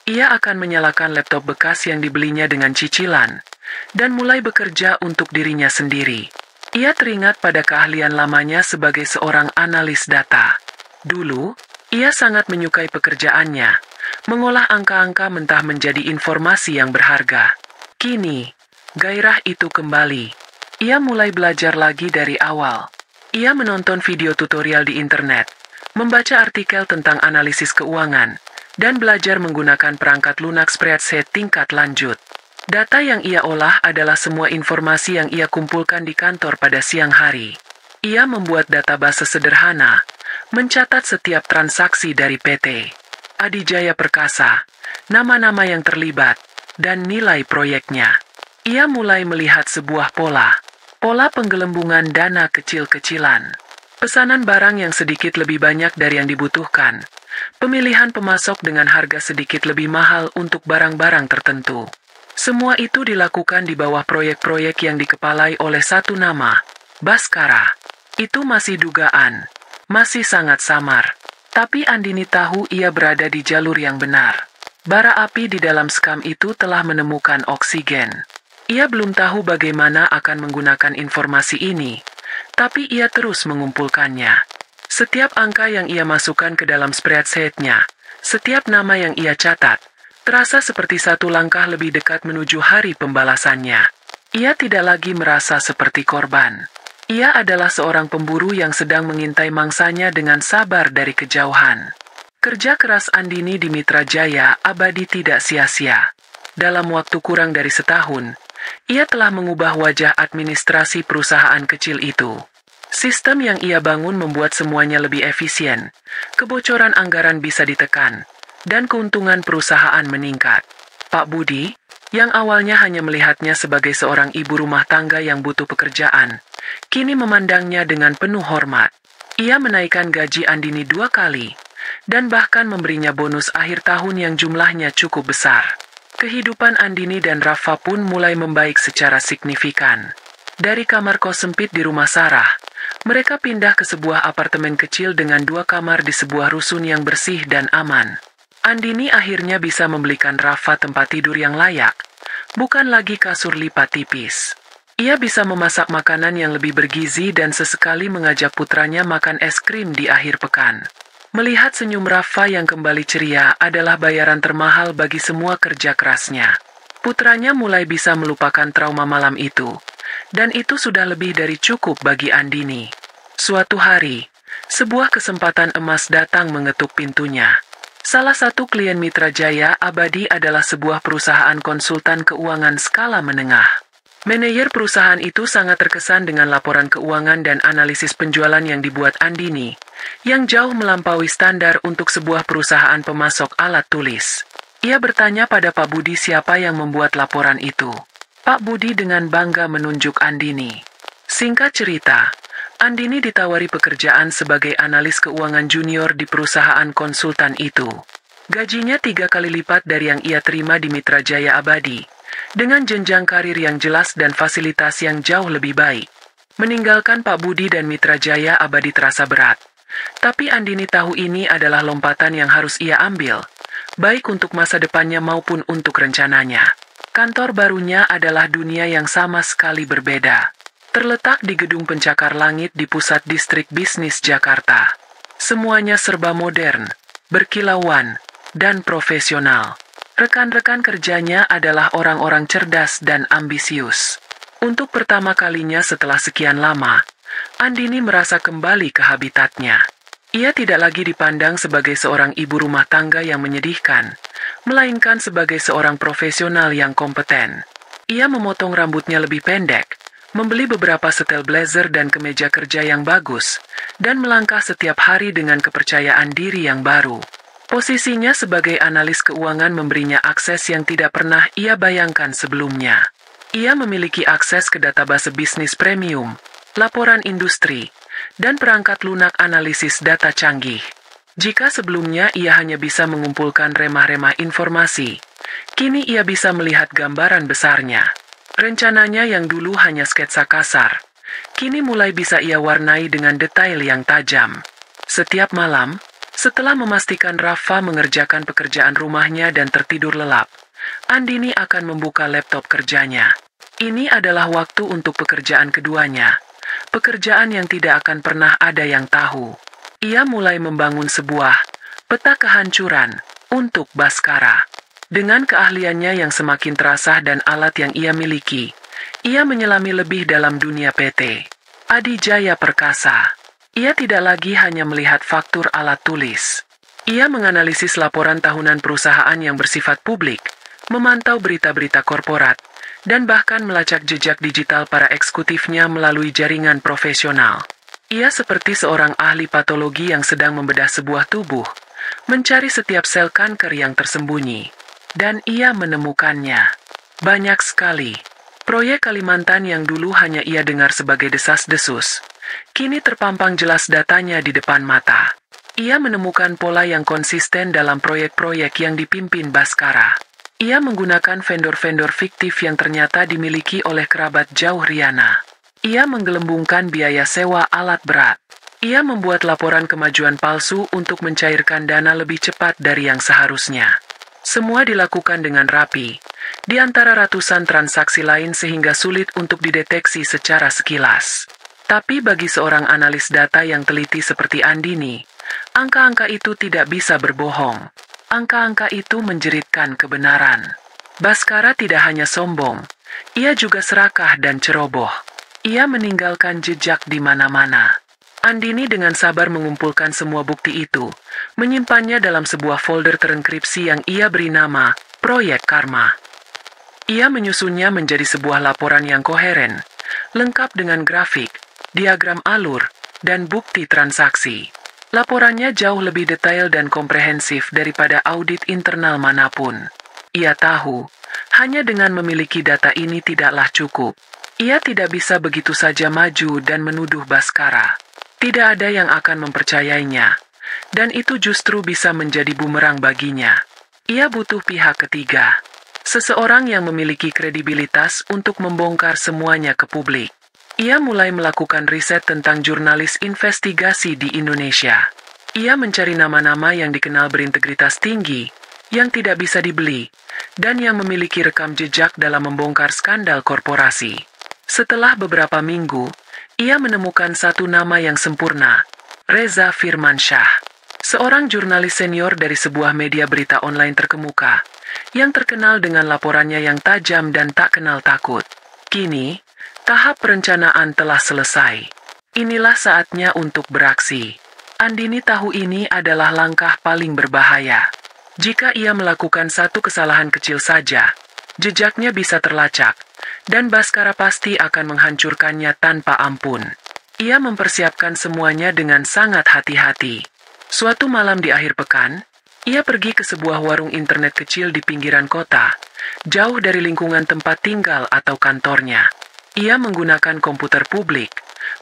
Ia akan menyalakan laptop bekas yang dibelinya dengan cicilan, dan mulai bekerja untuk dirinya sendiri. Ia teringat pada keahlian lamanya sebagai seorang analis data. Dulu, ia sangat menyukai pekerjaannya, mengolah angka-angka mentah menjadi informasi yang berharga. Kini, gairah itu kembali. Ia mulai belajar lagi dari awal. Ia menonton video tutorial di internet, membaca artikel tentang analisis keuangan, dan belajar menggunakan perangkat lunak spreadsheet tingkat lanjut. Data yang ia olah adalah semua informasi yang ia kumpulkan di kantor pada siang hari. Ia membuat database sederhana, mencatat setiap transaksi dari PT Adijaya Perkasa, nama-nama yang terlibat, dan nilai proyeknya. Ia mulai melihat sebuah pola penggelembungan dana kecil-kecilan. Pesanan barang yang sedikit lebih banyak dari yang dibutuhkan. Pemilihan pemasok dengan harga sedikit lebih mahal untuk barang-barang tertentu. Semua itu dilakukan di bawah proyek-proyek yang dikepalai oleh satu nama, Baskara. Itu masih dugaan, masih sangat samar. Tapi Andini tahu ia berada di jalur yang benar. Bara api di dalam skam itu telah menemukan oksigen. Ia belum tahu bagaimana akan menggunakan informasi ini, tapi ia terus mengumpulkannya. Setiap angka yang ia masukkan ke dalam spreadsheet-nya, setiap nama yang ia catat, terasa seperti satu langkah lebih dekat menuju hari pembalasannya. Ia tidak lagi merasa seperti korban. Ia adalah seorang pemburu yang sedang mengintai mangsanya dengan sabar dari kejauhan. Kerja keras Andini di Mitra Jaya Abadi tidak sia-sia. Dalam waktu kurang dari setahun, ia telah mengubah wajah administrasi perusahaan kecil itu. Sistem yang ia bangun membuat semuanya lebih efisien, kebocoran anggaran bisa ditekan, dan keuntungan perusahaan meningkat. Pak Budi, yang awalnya hanya melihatnya sebagai seorang ibu rumah tangga yang butuh pekerjaan, kini memandangnya dengan penuh hormat. Ia menaikkan gaji Andini 2 kali, dan bahkan memberinya bonus akhir tahun yang jumlahnya cukup besar. Kehidupan Andini dan Rafa pun mulai membaik secara signifikan. Dari kamar kos sempit di rumah Sarah, mereka pindah ke sebuah apartemen kecil dengan 2 kamar di sebuah rusun yang bersih dan aman. Andini akhirnya bisa membelikan Rafa tempat tidur yang layak, bukan lagi kasur lipat tipis. Ia bisa memasak makanan yang lebih bergizi dan sesekali mengajak putranya makan es krim di akhir pekan. Melihat senyum Rafa yang kembali ceria adalah bayaran termahal bagi semua kerja kerasnya. Putranya mulai bisa melupakan trauma malam itu, dan itu sudah lebih dari cukup bagi Andini. Suatu hari, sebuah kesempatan emas datang mengetuk pintunya. Salah satu klien Mitra Jaya Abadi adalah sebuah perusahaan konsultan keuangan skala menengah. Manajer perusahaan itu sangat terkesan dengan laporan keuangan dan analisis penjualan yang dibuat Andini, yang jauh melampaui standar untuk sebuah perusahaan pemasok alat tulis. Ia bertanya pada Pak Budi siapa yang membuat laporan itu. Pak Budi dengan bangga menunjuk Andini. Singkat cerita, Andini ditawari pekerjaan sebagai analis keuangan junior di perusahaan konsultan itu. Gajinya 3 kali lipat dari yang ia terima di Mitra Jaya Abadi, dengan jenjang karir yang jelas dan fasilitas yang jauh lebih baik. Meninggalkan Pak Budi dan Mitra Jaya Abadi terasa berat. Tapi Andini tahu ini adalah lompatan yang harus ia ambil, baik untuk masa depannya maupun untuk rencananya. Kantor barunya adalah dunia yang sama sekali berbeda. Terletak di Gedung Pencakar Langit di pusat distrik bisnis Jakarta. Semuanya serba modern, berkilauan, dan profesional. Rekan-rekan kerjanya adalah orang-orang cerdas dan ambisius. Untuk pertama kalinya setelah sekian lama, Andini merasa kembali ke habitatnya. Ia tidak lagi dipandang sebagai seorang ibu rumah tangga yang menyedihkan, melainkan sebagai seorang profesional yang kompeten. Ia memotong rambutnya lebih pendek, membeli beberapa setel blazer dan kemeja kerja yang bagus, dan melangkah setiap hari dengan kepercayaan diri yang baru. Posisinya sebagai analis keuangan memberinya akses yang tidak pernah ia bayangkan sebelumnya. Ia memiliki akses ke database bisnis premium, laporan industri, dan perangkat lunak analisis data canggih. Jika sebelumnya ia hanya bisa mengumpulkan remah-remah informasi, kini ia bisa melihat gambaran besarnya. Rencananya yang dulu hanya sketsa kasar, kini mulai bisa ia warnai dengan detail yang tajam. Setiap malam, setelah memastikan Rafa mengerjakan pekerjaan rumahnya dan tertidur lelap, Andini akan membuka laptop kerjanya. Ini adalah waktu untuk pekerjaan keduanya. Pekerjaan yang tidak akan pernah ada yang tahu. Ia mulai membangun sebuah peta kehancuran untuk Bhaskara. Dengan keahliannya yang semakin terasah dan alat yang ia miliki, ia menyelami lebih dalam dunia PT Adijaya Perkasa. Ia tidak lagi hanya melihat faktur alat tulis. Ia menganalisis laporan tahunan perusahaan yang bersifat publik, memantau berita-berita korporat, dan bahkan melacak jejak digital para eksekutifnya melalui jaringan profesional. Ia seperti seorang ahli patologi yang sedang membedah sebuah tubuh, mencari setiap sel kanker yang tersembunyi. Dan ia menemukannya. Banyak sekali. Proyek Kalimantan yang dulu hanya ia dengar sebagai desas-desus, kini terpampang jelas datanya di depan mata. Ia menemukan pola yang konsisten dalam proyek-proyek yang dipimpin Bhaskara. Ia menggunakan vendor-vendor fiktif yang ternyata dimiliki oleh kerabat jauh Riana. Ia menggelembungkan biaya sewa alat berat. Ia membuat laporan kemajuan palsu untuk mencairkan dana lebih cepat dari yang seharusnya. Semua dilakukan dengan rapi, di antara ratusan transaksi lain sehingga sulit untuk dideteksi secara sekilas. Tapi bagi seorang analis data yang teliti seperti Andini, angka-angka itu tidak bisa berbohong. Angka-angka itu menjeritkan kebenaran. Bhaskara tidak hanya sombong, ia juga serakah dan ceroboh. Ia meninggalkan jejak di mana-mana. Andini dengan sabar mengumpulkan semua bukti itu, menyimpannya dalam sebuah folder terenkripsi yang ia beri nama Proyek Karma. Ia menyusunnya menjadi sebuah laporan yang koheren, lengkap dengan grafik, diagram alur, dan bukti transaksi. Laporannya jauh lebih detail dan komprehensif daripada audit internal manapun. Ia tahu, hanya dengan memiliki data ini tidaklah cukup. Ia tidak bisa begitu saja maju dan menuduh Bhaskara. Tidak ada yang akan mempercayainya, dan itu justru bisa menjadi bumerang baginya. Ia butuh pihak ketiga, seseorang yang memiliki kredibilitas untuk membongkar semuanya ke publik. Ia mulai melakukan riset tentang jurnalis investigasi di Indonesia. Ia mencari nama-nama yang dikenal berintegritas tinggi, yang tidak bisa dibeli, dan yang memiliki rekam jejak dalam membongkar skandal korporasi. Setelah beberapa minggu, ia menemukan satu nama yang sempurna, Reza Firmansyah. Seorang jurnalis senior dari sebuah media berita online terkemuka, yang terkenal dengan laporannya yang tajam dan tak kenal takut. Kini, tahap perencanaan telah selesai. Inilah saatnya untuk beraksi. Andini tahu ini adalah langkah paling berbahaya. Jika ia melakukan satu kesalahan kecil saja, jejaknya bisa terlacak, dan Bhaskara pasti akan menghancurkannya tanpa ampun. Ia mempersiapkan semuanya dengan sangat hati-hati. Suatu malam di akhir pekan, ia pergi ke sebuah warung internet kecil di pinggiran kota, jauh dari lingkungan tempat tinggal atau kantornya. Ia menggunakan komputer publik,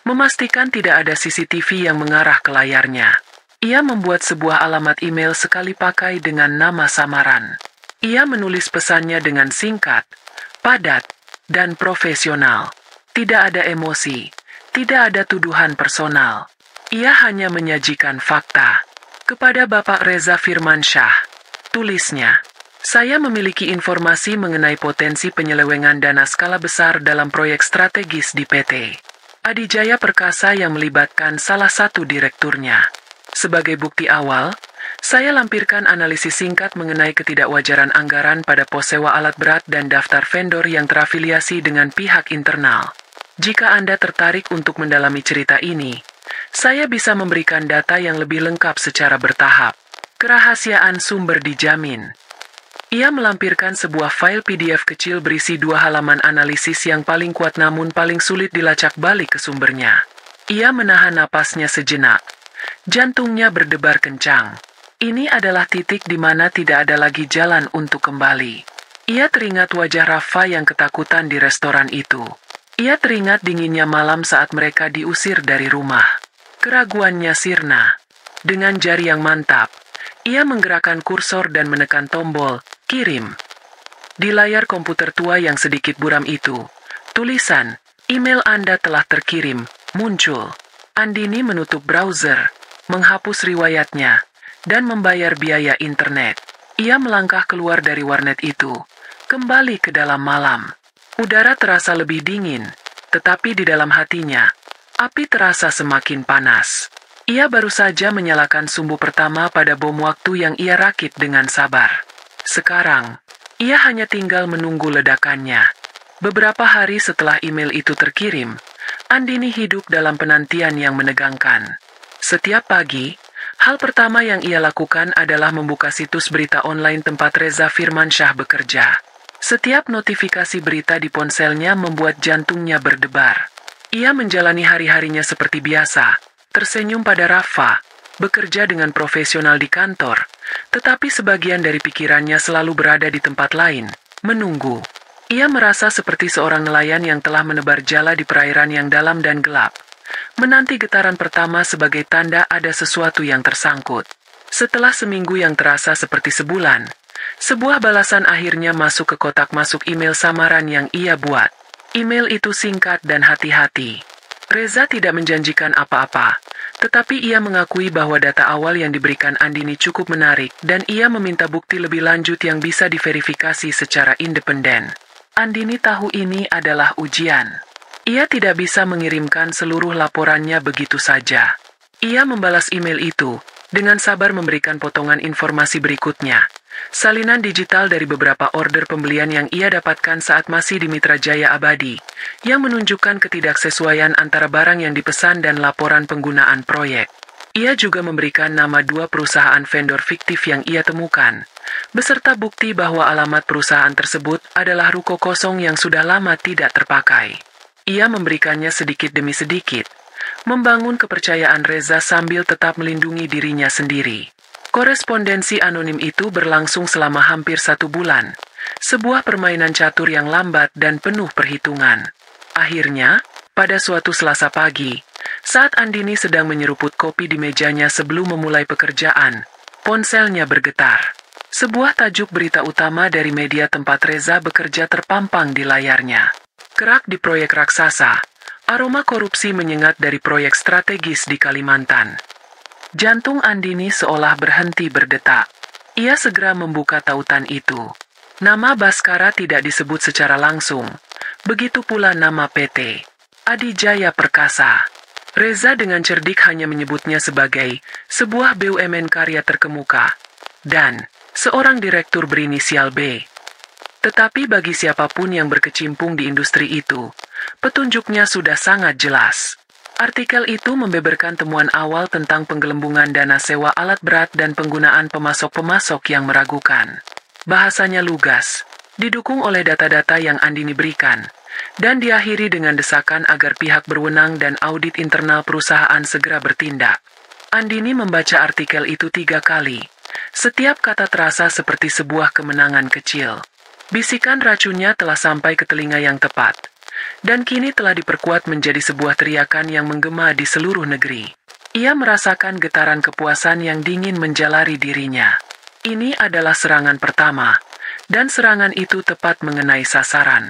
memastikan tidak ada CCTV yang mengarah ke layarnya. Ia membuat sebuah alamat email sekali pakai dengan nama samaran. Ia menulis pesannya dengan singkat, padat, dan profesional. Tidak ada emosi, tidak ada tuduhan personal. Ia hanya menyajikan fakta. Kepada Bapak Reza Firmansyah, tulisnya, saya memiliki informasi mengenai potensi penyelewengan dana skala besar dalam proyek strategis di PT Adijaya Perkasa yang melibatkan salah satu direkturnya. Sebagai bukti awal, saya lampirkan analisis singkat mengenai ketidakwajaran anggaran pada pos sewa alat berat dan daftar vendor yang terafiliasi dengan pihak internal. Jika Anda tertarik untuk mendalami cerita ini, saya bisa memberikan data yang lebih lengkap secara bertahap. Kerahasiaan sumber dijamin. Ia melampirkan sebuah file PDF kecil berisi 2 halaman analisis yang paling kuat namun paling sulit dilacak balik ke sumbernya. Ia menahan napasnya sejenak. Jantungnya berdebar kencang. Ini adalah titik di mana tidak ada lagi jalan untuk kembali. Ia teringat wajah Rafa yang ketakutan di restoran itu. Ia teringat dinginnya malam saat mereka diusir dari rumah. Keraguannya sirna. Dengan jari yang mantap, ia menggerakkan kursor dan menekan tombol "kirim". Di layar komputer tua yang sedikit buram itu, tulisan "email Anda telah terkirim" muncul. Andini menutup browser, menghapus riwayatnya, dan membayar biaya internet. Ia melangkah keluar dari warnet itu, kembali ke dalam malam. Udara terasa lebih dingin, tetapi di dalam hatinya, api terasa semakin panas. Ia baru saja menyalakan sumbu pertama pada bom waktu yang ia rakit dengan sabar. Sekarang, ia hanya tinggal menunggu ledakannya. Beberapa hari setelah email itu terkirim, Andini hidup dalam penantian yang menegangkan. Setiap pagi, hal pertama yang ia lakukan adalah membuka situs berita online tempat Reza Firmansyah bekerja. Setiap notifikasi berita di ponselnya membuat jantungnya berdebar. Ia menjalani hari-harinya seperti biasa, tersenyum pada Rafa, bekerja dengan profesional di kantor, tetapi sebagian dari pikirannya selalu berada di tempat lain, menunggu. Ia merasa seperti seorang nelayan yang telah menebar jala di perairan yang dalam dan gelap. Menanti getaran pertama sebagai tanda ada sesuatu yang tersangkut. Setelah seminggu yang terasa seperti sebulan, sebuah balasan akhirnya masuk ke kotak masuk email samaran yang ia buat. Email itu singkat dan hati-hati. Reza tidak menjanjikan apa-apa, tetapi ia mengakui bahwa data awal yang diberikan Andini cukup menarik dan ia meminta bukti lebih lanjut yang bisa diverifikasi secara independen. Andini tahu ini adalah ujian. Ia tidak bisa mengirimkan seluruh laporannya begitu saja. Ia membalas email itu, dengan sabar memberikan potongan informasi berikutnya. Salinan digital dari beberapa order pembelian yang ia dapatkan saat masih di Mitra Jaya Abadi, yang menunjukkan ketidaksesuaian antara barang yang dipesan dan laporan penggunaan proyek. Ia juga memberikan nama 2 perusahaan vendor fiktif yang ia temukan, beserta bukti bahwa alamat perusahaan tersebut adalah ruko kosong yang sudah lama tidak terpakai. Ia memberikannya sedikit demi sedikit, membangun kepercayaan Reza sambil tetap melindungi dirinya sendiri. Korespondensi anonim itu berlangsung selama hampir 1 bulan, sebuah permainan catur yang lambat dan penuh perhitungan. Akhirnya, pada suatu Selasa pagi, saat Andini sedang menyeruput kopi di mejanya sebelum memulai pekerjaan, ponselnya bergetar. Sebuah tajuk berita utama dari media tempat Reza bekerja terpampang di layarnya. Kerak di proyek raksasa, aroma korupsi menyengat dari proyek strategis di Kalimantan. Jantung Andini seolah berhenti berdetak. Ia segera membuka tautan itu. Nama Baskara tidak disebut secara langsung, begitu pula nama PT Adijaya Perkasa. Reza dengan cerdik hanya menyebutnya sebagai sebuah BUMN karya terkemuka dan seorang direktur berinisial B. Tetapi bagi siapapun yang berkecimpung di industri itu, petunjuknya sudah sangat jelas. Artikel itu membeberkan temuan awal tentang penggelembungan dana sewa alat berat dan penggunaan pemasok-pemasok yang meragukan. Bahasanya lugas, didukung oleh data-data yang Andini berikan, dan diakhiri dengan desakan agar pihak berwenang dan audit internal perusahaan segera bertindak. Andini membaca artikel itu 3 kali. Setiap kata terasa seperti sebuah kemenangan kecil. Bisikan racunnya telah sampai ke telinga yang tepat, dan kini telah diperkuat menjadi sebuah teriakan yang menggema di seluruh negeri. Ia merasakan getaran kepuasan yang dingin menjalari dirinya. Ini adalah serangan pertama, dan serangan itu tepat mengenai sasaran.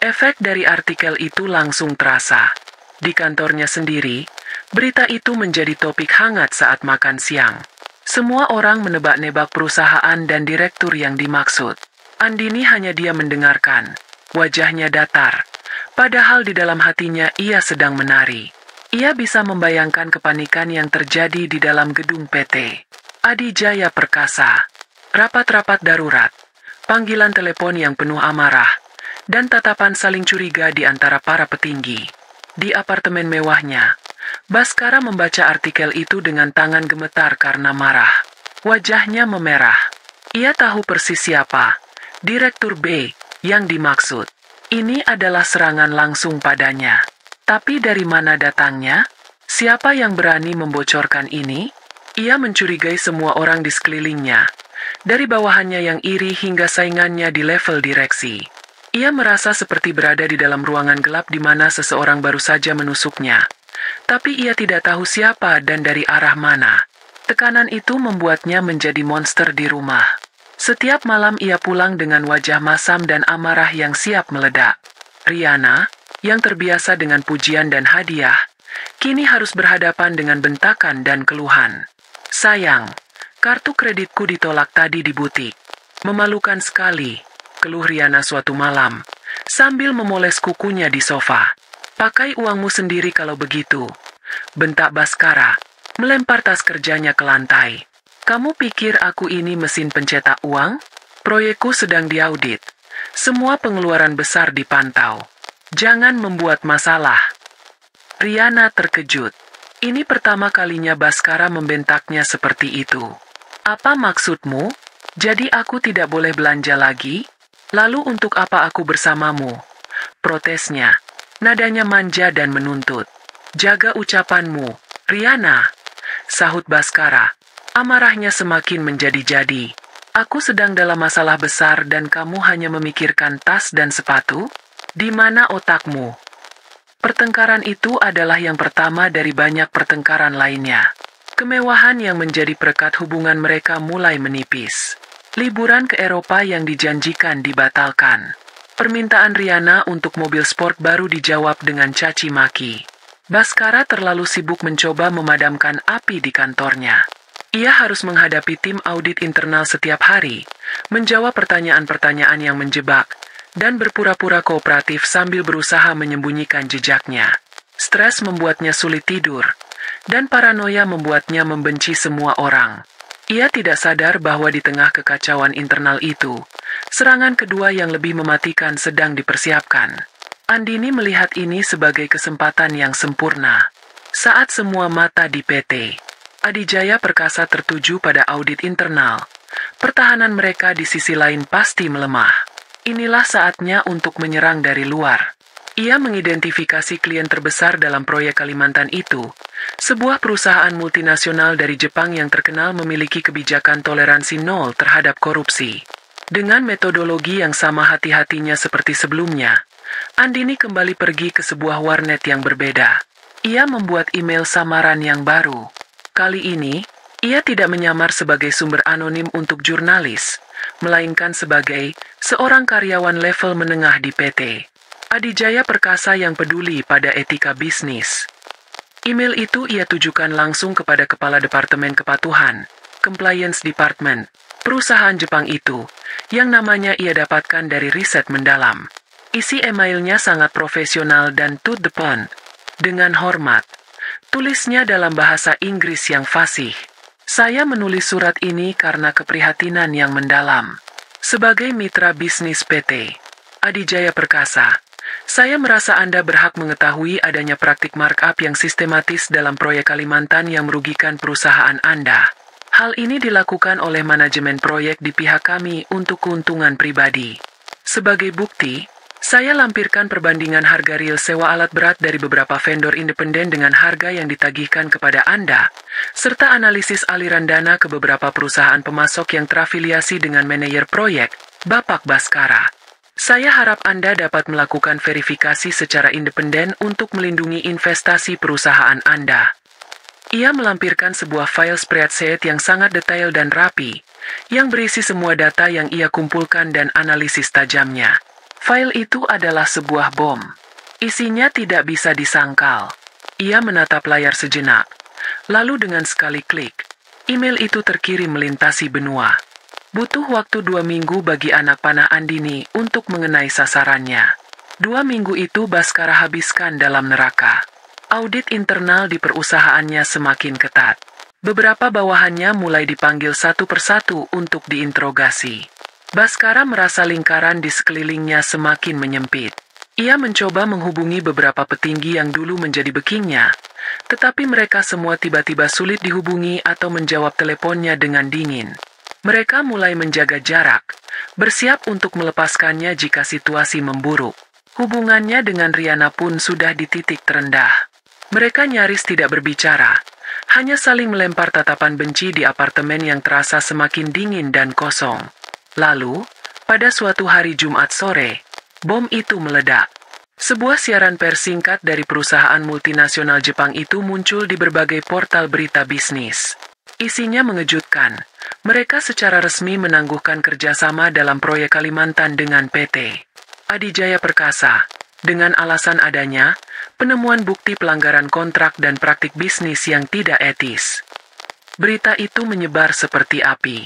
Efek dari artikel itu langsung terasa. Di kantornya sendiri, berita itu menjadi topik hangat saat makan siang. Semua orang menebak-nebak perusahaan dan direktur yang dimaksud. Andini hanya diam mendengarkan. Wajahnya datar. Padahal di dalam hatinya ia sedang menari. Ia bisa membayangkan kepanikan yang terjadi di dalam gedung PT Adijaya Perkasa. Rapat-rapat darurat, panggilan telepon yang penuh amarah, dan tatapan saling curiga di antara para petinggi. Di apartemen mewahnya, Baskara membaca artikel itu dengan tangan gemetar karena marah. Wajahnya memerah. Ia tahu persis siapa Direktur B yang dimaksud. Ini adalah serangan langsung padanya. Tapi dari mana datangnya? Siapa yang berani membocorkan ini? Ia mencurigai semua orang di sekelilingnya, dari bawahannya yang iri hingga saingannya di level direksi. Ia merasa seperti berada di dalam ruangan gelap di mana seseorang baru saja menusuknya. Tapi ia tidak tahu siapa dan dari arah mana. Tekanan itu membuatnya menjadi monster di rumah. Setiap malam ia pulang dengan wajah masam dan amarah yang siap meledak. Riana, yang terbiasa dengan pujian dan hadiah, kini harus berhadapan dengan bentakan dan keluhan. Sayang, kartu kreditku ditolak tadi di butik. Memalukan sekali, keluh Riana suatu malam, sambil memoles kukunya di sofa. Pakai uangmu sendiri kalau begitu, bentak Baskara, melempar tas kerjanya ke lantai. Kamu pikir aku ini mesin pencetak uang? Proyekku sedang diaudit. Semua pengeluaran besar dipantau. Jangan membuat masalah. Riana terkejut. Ini pertama kalinya Baskara membentaknya seperti itu. Apa maksudmu? Jadi aku tidak boleh belanja lagi? Lalu untuk apa aku bersamamu? Protesnya. Nadanya manja dan menuntut. Jaga ucapanmu, Riana. Sahut Baskara. Amarahnya semakin menjadi-jadi. Aku sedang dalam masalah besar dan kamu hanya memikirkan tas dan sepatu? Di mana otakmu? Pertengkaran itu adalah yang pertama dari banyak pertengkaran lainnya. Kemewahan yang menjadi perekat hubungan mereka mulai menipis. Liburan ke Eropa yang dijanjikan dibatalkan. Permintaan Riana untuk mobil sport baru dijawab dengan caci maki. Baskara terlalu sibuk mencoba memadamkan api di kantornya. Ia harus menghadapi tim audit internal setiap hari, menjawab pertanyaan-pertanyaan yang menjebak, dan berpura-pura kooperatif sambil berusaha menyembunyikan jejaknya. Stres membuatnya sulit tidur, dan paranoia membuatnya membenci semua orang. Ia tidak sadar bahwa di tengah kekacauan internal itu, serangan kedua yang lebih mematikan sedang dipersiapkan. Andini melihat ini sebagai kesempatan yang sempurna. Saat semua mata di PT Adijaya Perkasa tertuju pada audit internal, pertahanan mereka di sisi lain pasti melemah. Inilah saatnya untuk menyerang dari luar. Ia mengidentifikasi klien terbesar dalam proyek Kalimantan itu, sebuah perusahaan multinasional dari Jepang yang terkenal memiliki kebijakan toleransi nol terhadap korupsi. Dengan metodologi yang sama hati-hatinya seperti sebelumnya, Andini kembali pergi ke sebuah warnet yang berbeda. Ia membuat email samaran yang baru. Kali ini, ia tidak menyamar sebagai sumber anonim untuk jurnalis, melainkan sebagai seorang karyawan level menengah di PT Adijaya Perkasa yang peduli pada etika bisnis. Email itu ia tujukan langsung kepada Kepala Departemen Kepatuhan, Compliance Department, perusahaan Jepang itu, yang namanya ia dapatkan dari riset mendalam. Isi emailnya sangat profesional dan to the point. Dengan hormat, tulisnya dalam bahasa Inggris yang fasih. Saya menulis surat ini karena keprihatinan yang mendalam. Sebagai mitra bisnis PT Adijaya Perkasa, saya merasa Anda berhak mengetahui adanya praktik markup yang sistematis dalam proyek Kalimantan yang merugikan perusahaan Anda. Hal ini dilakukan oleh manajemen proyek di pihak kami untuk keuntungan pribadi. Sebagai bukti, saya lampirkan perbandingan harga real sewa alat berat dari beberapa vendor independen dengan harga yang ditagihkan kepada Anda, serta analisis aliran dana ke beberapa perusahaan pemasok yang terafiliasi dengan manajer proyek, Bapak Baskara. Saya harap Anda dapat melakukan verifikasi secara independen untuk melindungi investasi perusahaan Anda. Ia melampirkan sebuah file spreadsheet yang sangat detail dan rapi, yang berisi semua data yang ia kumpulkan dan analisis tajamnya. File itu adalah sebuah bom. Isinya tidak bisa disangkal. Ia menatap layar sejenak. Lalu dengan sekali klik, email itu terkirim melintasi benua. Butuh waktu 2 minggu bagi anak panah Andini untuk mengenai sasarannya. 2 minggu itu Baskara habiskan dalam neraka. Audit internal di perusahaannya semakin ketat. Beberapa bawahannya mulai dipanggil satu persatu untuk diinterogasi. Baskara merasa lingkaran di sekelilingnya semakin menyempit. Ia mencoba menghubungi beberapa petinggi yang dulu menjadi bekingnya, tetapi mereka semua tiba-tiba sulit dihubungi atau menjawab teleponnya dengan dingin. Mereka mulai menjaga jarak, bersiap untuk melepaskannya jika situasi memburuk. Hubungannya dengan Riana pun sudah di titik terendah. Mereka nyaris tidak berbicara, Hanya saling melempar tatapan benci di apartemen yang terasa semakin dingin dan kosong. Lalu, pada suatu hari Jumat sore, bom itu meledak. Sebuah siaran pers singkat dari perusahaan multinasional Jepang itu muncul di berbagai portal berita bisnis. Isinya mengejutkan. Mereka secara resmi menangguhkan kerjasama dalam proyek Kalimantan dengan PT Adijaya Perkasa, dengan alasan adanya penemuan bukti pelanggaran kontrak dan praktik bisnis yang tidak etis. Berita itu menyebar seperti api.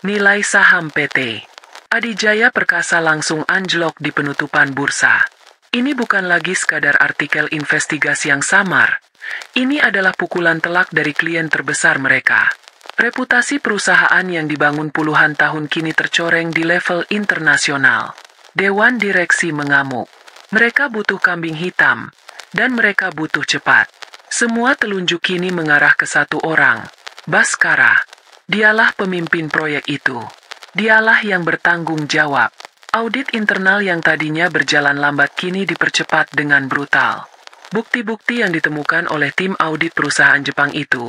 Nilai saham PT Adijaya Perkasa langsung anjlok di penutupan bursa. Ini bukan lagi sekadar artikel investigasi yang samar. Ini adalah pukulan telak dari klien terbesar mereka. Reputasi perusahaan yang dibangun puluhan tahun kini tercoreng di level internasional. Dewan direksi mengamuk. Mereka butuh kambing hitam, dan mereka butuh cepat. Semua telunjuk kini mengarah ke satu orang, Baskara. Dialah pemimpin proyek itu. Dialah yang bertanggung jawab. Audit internal yang tadinya berjalan lambat kini dipercepat dengan brutal. Bukti-bukti yang ditemukan oleh tim audit perusahaan Jepang itu,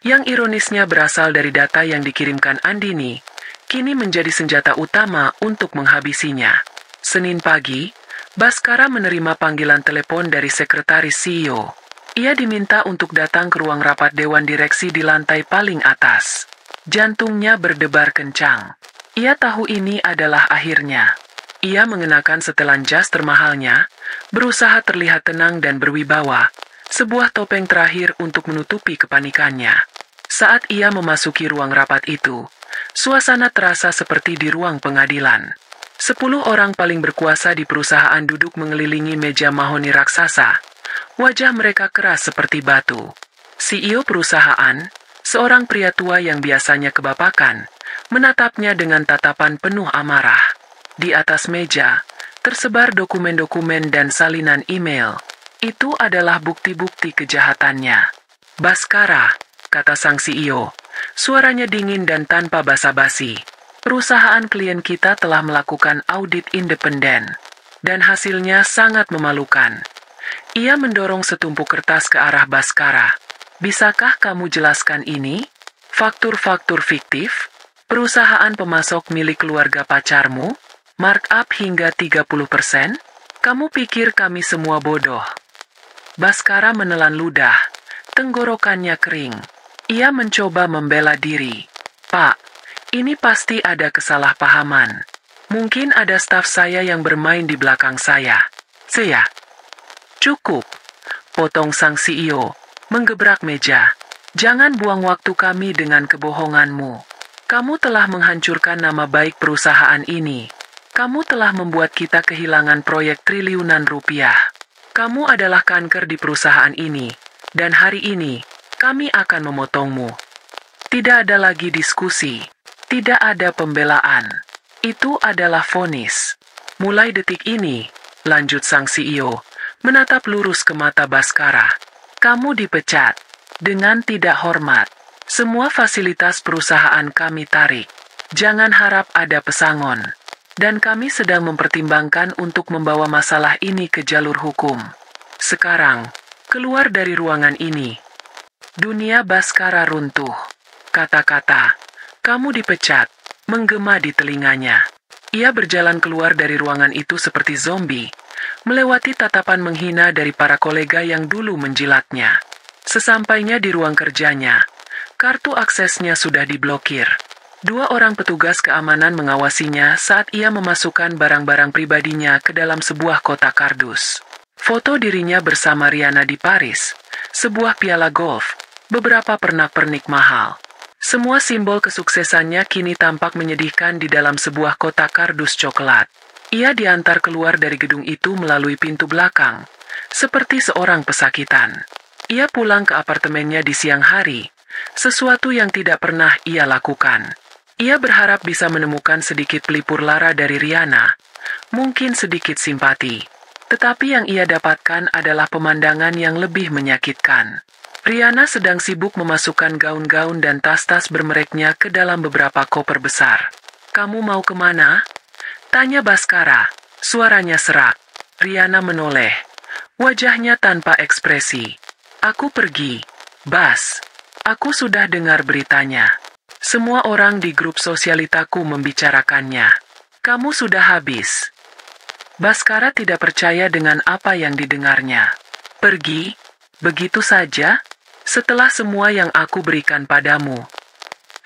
yang ironisnya berasal dari data yang dikirimkan Andini, kini menjadi senjata utama untuk menghabisinya. Senin pagi, Baskara menerima panggilan telepon dari sekretaris CEO. Ia diminta untuk datang ke ruang rapat dewan direksi di lantai paling atas. Jantungnya berdebar kencang. Ia tahu ini adalah akhirnya. Ia mengenakan setelan jas termahalnya, berusaha terlihat tenang dan berwibawa, sebuah topeng terakhir untuk menutupi kepanikannya. Saat ia memasuki ruang rapat itu, suasana terasa seperti di ruang pengadilan. 10 orang paling berkuasa di perusahaan duduk mengelilingi meja mahoni raksasa. Wajah mereka keras seperti batu. CEO perusahaan, seorang pria tua yang biasanya kebapakan, menatapnya dengan tatapan penuh amarah. Di atas meja, tersebar dokumen-dokumen dan salinan email. Itu adalah bukti-bukti kejahatannya. Baskara, kata sang CEO, suaranya dingin dan tanpa basa-basi. Perusahaan klien kita telah melakukan audit independen, dan hasilnya sangat memalukan. Ia mendorong setumpuk kertas ke arah Baskara. Bisakah kamu jelaskan ini? Faktur-faktur fiktif? Perusahaan pemasok milik keluarga pacarmu? Markup hingga 30%? Kamu pikir kami semua bodoh? Baskara menelan ludah. Tenggorokannya kering. Ia mencoba membela diri. Pak, ini pasti ada kesalahpahaman. Mungkin ada staf saya yang bermain di belakang saya. Saya. Cukup. Potong sang CEO, menggebrak meja. Jangan buang waktu kami dengan kebohonganmu. Kamu telah menghancurkan nama baik perusahaan ini. Kamu telah membuat kita kehilangan proyek triliunan rupiah. Kamu adalah kanker di perusahaan ini, dan hari ini, kami akan memotongmu. Tidak ada lagi diskusi. Tidak ada pembelaan. Itu adalah vonis. Mulai detik ini, lanjut sang CEO, menatap lurus ke mata Baskara. Kamu dipecat. Dengan tidak hormat. Semua fasilitas perusahaan kami tarik. Jangan harap ada pesangon. Dan kami sedang mempertimbangkan untuk membawa masalah ini ke jalur hukum. Sekarang, keluar dari ruangan ini. Dunia Baskara runtuh. Kata-kata, kamu dipecat, menggema di telinganya. Ia berjalan keluar dari ruangan itu seperti zombie, melewati tatapan menghina dari para kolega yang dulu menjilatnya. Sesampainya di ruang kerjanya, kartu aksesnya sudah diblokir. 2 orang petugas keamanan mengawasinya saat ia memasukkan barang-barang pribadinya ke dalam sebuah kotak kardus. Foto dirinya bersama Riana di Paris, sebuah piala golf, beberapa pernak-pernik mahal. Semua simbol kesuksesannya kini tampak menyedihkan di dalam sebuah kotak kardus coklat. Ia diantar keluar dari gedung itu melalui pintu belakang, seperti seorang pesakitan. Ia pulang ke apartemennya di siang hari, sesuatu yang tidak pernah ia lakukan. Ia berharap bisa menemukan sedikit pelipur lara dari Riana, mungkin sedikit simpati. Tetapi yang ia dapatkan adalah pemandangan yang lebih menyakitkan. Riana sedang sibuk memasukkan gaun-gaun dan tas-tas bermereknya ke dalam beberapa koper besar. Kamu mau kemana? Tanya Baskara, suaranya serak. Riana menoleh, wajahnya tanpa ekspresi. Aku pergi, Bas. Aku sudah dengar beritanya. Semua orang di grup sosialitaku membicarakannya. Kamu sudah habis. Baskara tidak percaya dengan apa yang didengarnya. Pergi? Begitu saja? Setelah semua yang aku berikan padamu.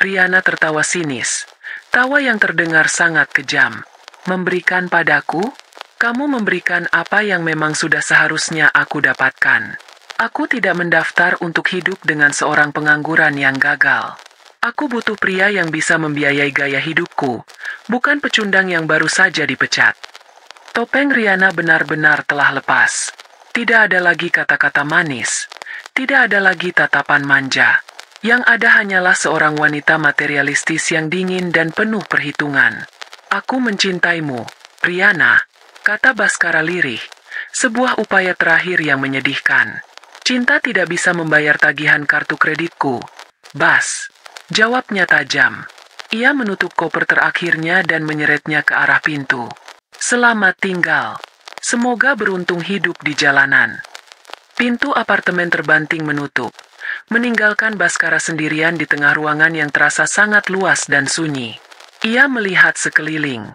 Riana tertawa sinis. Tawa yang terdengar sangat kejam. Memberikan padaku? Kamu memberikan apa yang memang sudah seharusnya aku dapatkan. Aku tidak mendaftar untuk hidup dengan seorang pengangguran yang gagal. Aku butuh pria yang bisa membiayai gaya hidupku, bukan pecundang yang baru saja dipecat. Topeng Riana benar-benar telah lepas. Tidak ada lagi kata-kata manis. Tidak ada lagi tatapan manja. Yang ada hanyalah seorang wanita materialistis yang dingin dan penuh perhitungan. Aku mencintaimu, Riana, kata Baskara lirih. Sebuah upaya terakhir yang menyedihkan. Cinta tidak bisa membayar tagihan kartu kreditku. Bas, jawabnya tajam. Ia menutup koper terakhirnya dan menyeretnya ke arah pintu. Selamat tinggal. Semoga beruntung hidup di jalanan. Pintu apartemen terbanting menutup, meninggalkan Baskara sendirian di tengah ruangan yang terasa sangat luas dan sunyi. Ia melihat sekeliling.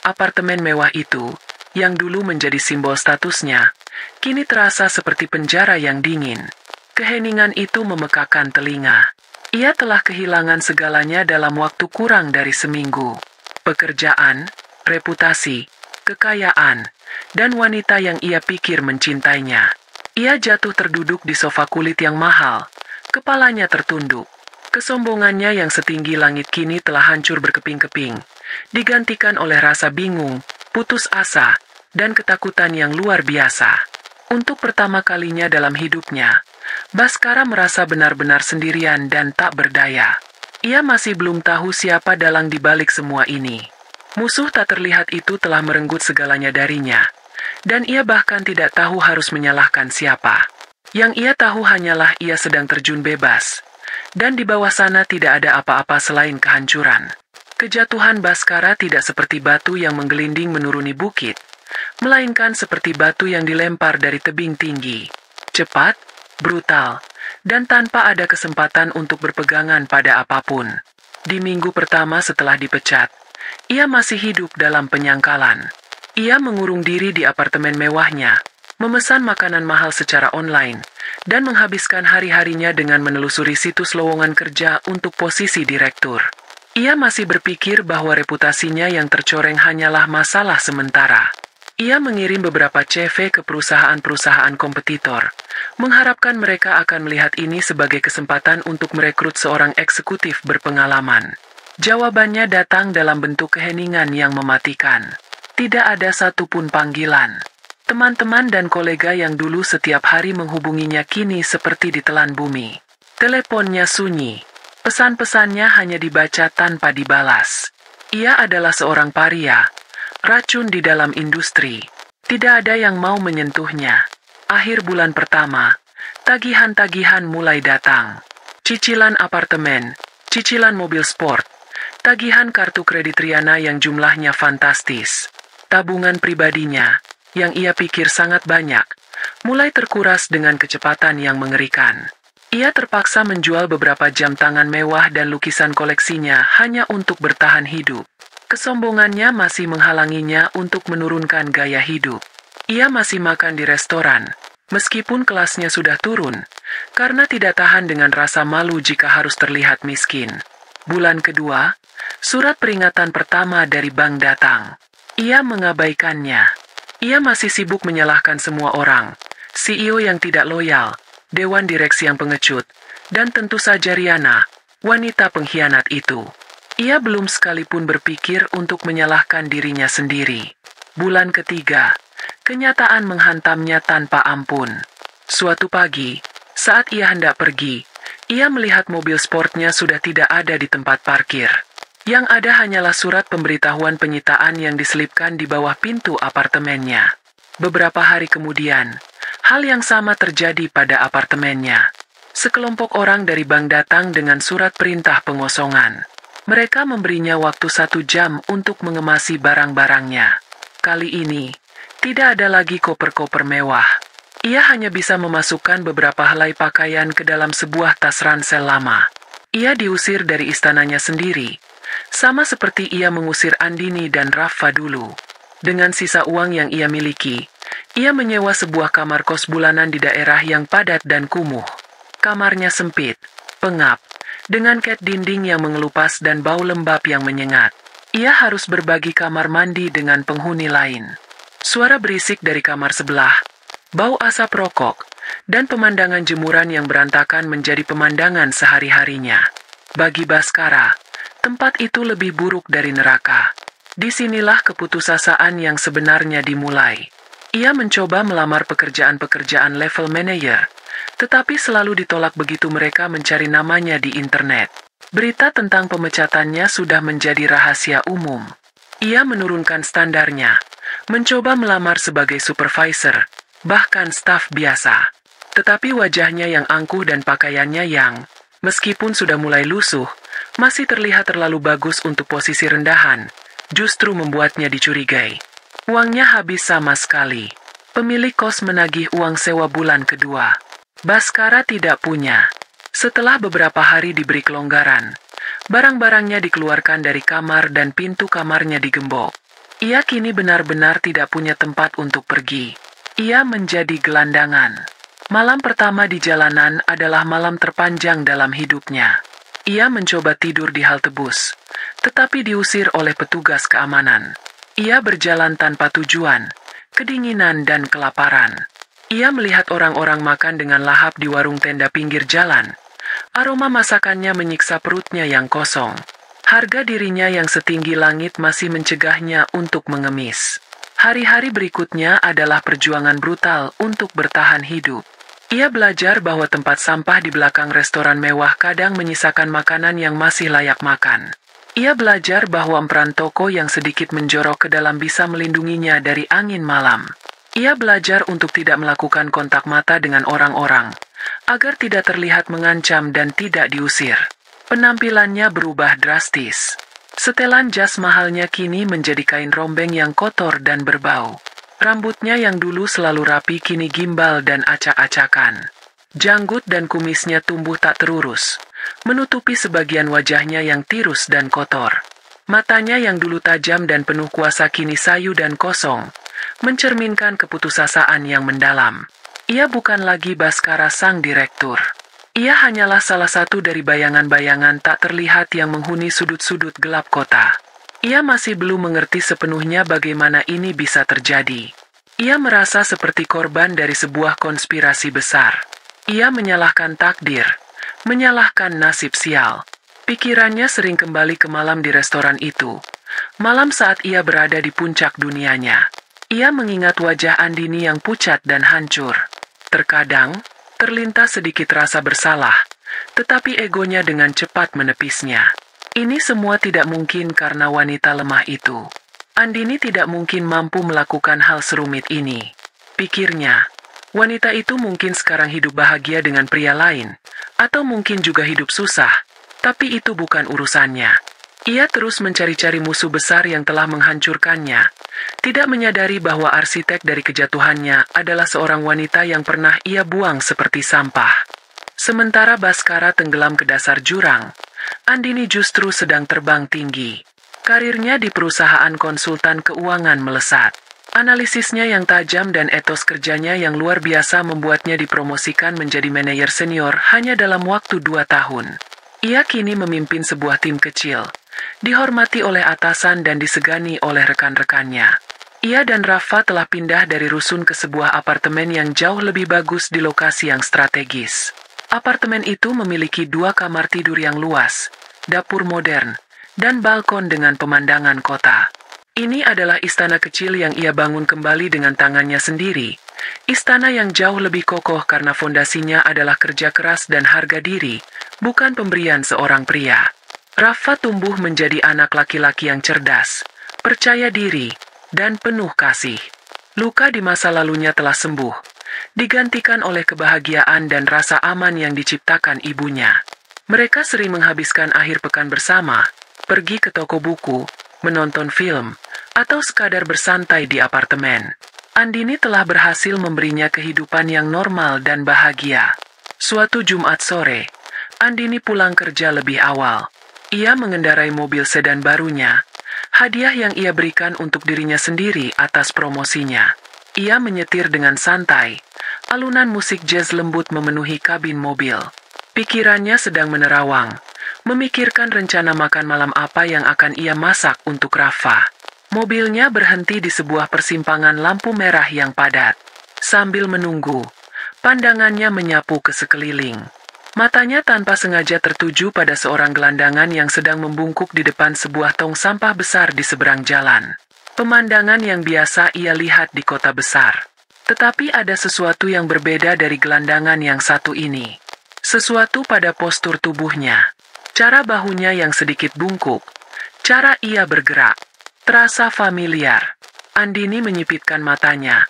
Apartemen mewah itu, yang dulu menjadi simbol statusnya, kini terasa seperti penjara yang dingin. Keheningan itu memekakan telinga. Ia telah kehilangan segalanya dalam waktu kurang dari seminggu. Pekerjaan, reputasi, kekayaan, dan wanita yang ia pikir mencintainya. Ia jatuh terduduk di sofa kulit yang mahal. Kepalanya tertunduk. Kesombongannya yang setinggi langit kini telah hancur berkeping-keping, digantikan oleh rasa bingung, putus asa, dan ketakutan yang luar biasa. Untuk pertama kalinya dalam hidupnya, Baskara merasa benar-benar sendirian dan tak berdaya. Ia masih belum tahu siapa dalang di balik semua ini. Musuh tak terlihat itu telah merenggut segalanya darinya, dan ia bahkan tidak tahu harus menyalahkan siapa. Yang ia tahu hanyalah ia sedang terjun bebas, dan di bawah sana tidak ada apa-apa selain kehancuran. Kejatuhan Baskara tidak seperti batu yang menggelinding menuruni bukit, melainkan seperti batu yang dilempar dari tebing tinggi. Cepat, brutal, dan tanpa ada kesempatan untuk berpegangan pada apapun. Di minggu pertama setelah dipecat, ia masih hidup dalam penyangkalan. Ia mengurung diri di apartemen mewahnya, memesan makanan mahal secara online, dan menghabiskan hari-harinya dengan menelusuri situs lowongan kerja untuk posisi direktur. Ia masih berpikir bahwa reputasinya yang tercoreng hanyalah masalah sementara. Ia mengirim beberapa CV ke perusahaan-perusahaan kompetitor, mengharapkan mereka akan melihat ini sebagai kesempatan untuk merekrut seorang eksekutif berpengalaman. Jawabannya datang dalam bentuk keheningan yang mematikan. Tidak ada satupun panggilan. Teman-teman dan kolega yang dulu setiap hari menghubunginya kini seperti ditelan bumi. Teleponnya sunyi. Pesan-pesannya hanya dibaca tanpa dibalas. Ia adalah seorang paria, racun di dalam industri. Tidak ada yang mau menyentuhnya. Akhir bulan pertama, tagihan-tagihan mulai datang. Cicilan apartemen, cicilan mobil sport, tagihan kartu kredit Riana yang jumlahnya fantastis. Tabungan pribadinya, yang ia pikir sangat banyak, mulai terkuras dengan kecepatan yang mengerikan. Ia terpaksa menjual beberapa jam tangan mewah dan lukisan koleksinya hanya untuk bertahan hidup. Kesombongannya masih menghalanginya untuk menurunkan gaya hidup. Ia masih makan di restoran, meskipun kelasnya sudah turun, karena tidak tahan dengan rasa malu jika harus terlihat miskin. Bulan kedua, surat peringatan pertama dari bank datang. Ia mengabaikannya. Ia masih sibuk menyalahkan semua orang, CEO yang tidak loyal, dewan direksi yang pengecut, dan tentu saja Riana, wanita pengkhianat itu. Ia belum sekalipun berpikir untuk menyalahkan dirinya sendiri. Bulan ketiga, kenyataan menghantamnya tanpa ampun. Suatu pagi, saat ia hendak pergi, ia melihat mobil sportnya sudah tidak ada di tempat parkir. Yang ada hanyalah surat pemberitahuan penyitaan yang diselipkan di bawah pintu apartemennya. Beberapa hari kemudian, hal yang sama terjadi pada apartemennya. Sekelompok orang dari bank datang dengan surat perintah pengosongan. Mereka memberinya waktu 1 jam untuk mengemasi barang-barangnya. Kali ini, tidak ada lagi koper-koper mewah. Ia hanya bisa memasukkan beberapa helai pakaian ke dalam sebuah tas ransel lama. Ia diusir dari istananya sendiri, sama seperti ia mengusir Andini dan Rafa dulu. Dengan sisa uang yang ia miliki, ia menyewa sebuah kamar kos bulanan di daerah yang padat dan kumuh. Kamarnya sempit, pengap, dengan cat dinding yang mengelupas dan bau lembab yang menyengat. Ia harus berbagi kamar mandi dengan penghuni lain. Suara berisik dari kamar sebelah, bau asap rokok, dan pemandangan jemuran yang berantakan menjadi pemandangan sehari-harinya. Bagi Baskara, tempat itu lebih buruk dari neraka. Disinilah keputusasaan yang sebenarnya dimulai. Ia mencoba melamar pekerjaan-pekerjaan level manajer, tetapi selalu ditolak begitu mereka mencari namanya di internet. Berita tentang pemecatannya sudah menjadi rahasia umum. Ia menurunkan standarnya, mencoba melamar sebagai supervisor, bahkan staf biasa. Tetapi wajahnya yang angkuh dan pakaiannya yang, meskipun sudah mulai lusuh, masih terlihat terlalu bagus untuk posisi rendahan, justru membuatnya dicurigai. Uangnya habis sama sekali. Pemilik kos menagih uang sewa bulan kedua. Baskara tidak punya. Setelah beberapa hari diberi kelonggaran, barang-barangnya dikeluarkan dari kamar dan pintu kamarnya digembok. Ia kini benar-benar tidak punya tempat untuk pergi. Ia menjadi gelandangan. Malam pertama di jalanan adalah malam terpanjang dalam hidupnya. Ia mencoba tidur di halte bus, tetapi diusir oleh petugas keamanan. Ia berjalan tanpa tujuan, kedinginan dan kelaparan. Ia melihat orang-orang makan dengan lahap di warung tenda pinggir jalan. Aroma masakannya menyiksa perutnya yang kosong. Harga dirinya yang setinggi langit masih mencegahnya untuk mengemis. Hari-hari berikutnya adalah perjuangan brutal untuk bertahan hidup. Ia belajar bahwa tempat sampah di belakang restoran mewah kadang menyisakan makanan yang masih layak makan. Ia belajar bahwa emperan toko yang sedikit menjorok ke dalam bisa melindunginya dari angin malam. Ia belajar untuk tidak melakukan kontak mata dengan orang-orang, agar tidak terlihat mengancam dan tidak diusir. Penampilannya berubah drastis. Setelan jas mahalnya kini menjadi kain rombeng yang kotor dan berbau. Rambutnya yang dulu selalu rapi kini gimbal dan acak-acakan. Janggut dan kumisnya tumbuh tak terurus, menutupi sebagian wajahnya yang tirus dan kotor. Matanya yang dulu tajam dan penuh kuasa kini sayu dan kosong, mencerminkan keputusasaan yang mendalam. Ia bukan lagi Baskara sang direktur. Ia hanyalah salah satu dari bayangan-bayangan tak terlihat yang menghuni sudut-sudut gelap kota. Ia masih belum mengerti sepenuhnya bagaimana ini bisa terjadi. Ia merasa seperti korban dari sebuah konspirasi besar. Ia menyalahkan takdir, menyalahkan nasib sial. Pikirannya sering kembali ke malam di restoran itu. Malam saat ia berada di puncak dunianya. Ia mengingat wajah Andini yang pucat dan hancur. Terkadang, terlintas sedikit rasa bersalah, tetapi egonya dengan cepat menepisnya. Ini semua tidak mungkin karena wanita lemah itu. Andini tidak mungkin mampu melakukan hal serumit ini. Pikirnya, wanita itu mungkin sekarang hidup bahagia dengan pria lain, atau mungkin juga hidup susah, tapi itu bukan urusannya. Ia terus mencari-cari musuh besar yang telah menghancurkannya, tidak menyadari bahwa arsitek dari kejatuhannya adalah seorang wanita yang pernah ia buang seperti sampah. Sementara Baskara tenggelam ke dasar jurang, Andini justru sedang terbang tinggi. Karirnya di perusahaan konsultan keuangan melesat. Analisisnya yang tajam dan etos kerjanya yang luar biasa membuatnya dipromosikan menjadi manajer senior hanya dalam waktu 2 tahun. Ia kini memimpin sebuah tim kecil, dihormati oleh atasan dan disegani oleh rekan-rekannya. Ia dan Rafa telah pindah dari rusun ke sebuah apartemen yang jauh lebih bagus di lokasi yang strategis. Apartemen itu memiliki 2 kamar tidur yang luas, dapur modern, dan balkon dengan pemandangan kota. Ini adalah istana kecil yang ia bangun kembali dengan tangannya sendiri. Istana yang jauh lebih kokoh karena fondasinya adalah kerja keras dan harga diri, bukan pemberian seorang pria. Rafa tumbuh menjadi anak laki-laki yang cerdas, percaya diri, dan penuh kasih. Luka di masa lalunya telah sembuh, digantikan oleh kebahagiaan dan rasa aman yang diciptakan ibunya. Mereka sering menghabiskan akhir pekan bersama, pergi ke toko buku, menonton film, atau sekadar bersantai di apartemen. Andini telah berhasil memberinya kehidupan yang normal dan bahagia. Suatu Jumat sore, Andini pulang kerja lebih awal. Ia mengendarai mobil sedan barunya, hadiah yang ia berikan untuk dirinya sendiri atas promosinya. Ia menyetir dengan santai. Alunan musik jazz lembut memenuhi kabin mobil. Pikirannya sedang menerawang, memikirkan rencana makan malam apa yang akan ia masak untuk Rafa. Mobilnya berhenti di sebuah persimpangan lampu merah yang padat. Sambil menunggu, pandangannya menyapu ke sekeliling. Matanya tanpa sengaja tertuju pada seorang gelandangan yang sedang membungkuk di depan sebuah tong sampah besar di seberang jalan. Pemandangan yang biasa ia lihat di kota besar. Tetapi ada sesuatu yang berbeda dari gelandangan yang satu ini. Sesuatu pada postur tubuhnya, cara bahunya yang sedikit bungkuk, cara ia bergerak, terasa familiar. Andini menyipitkan matanya,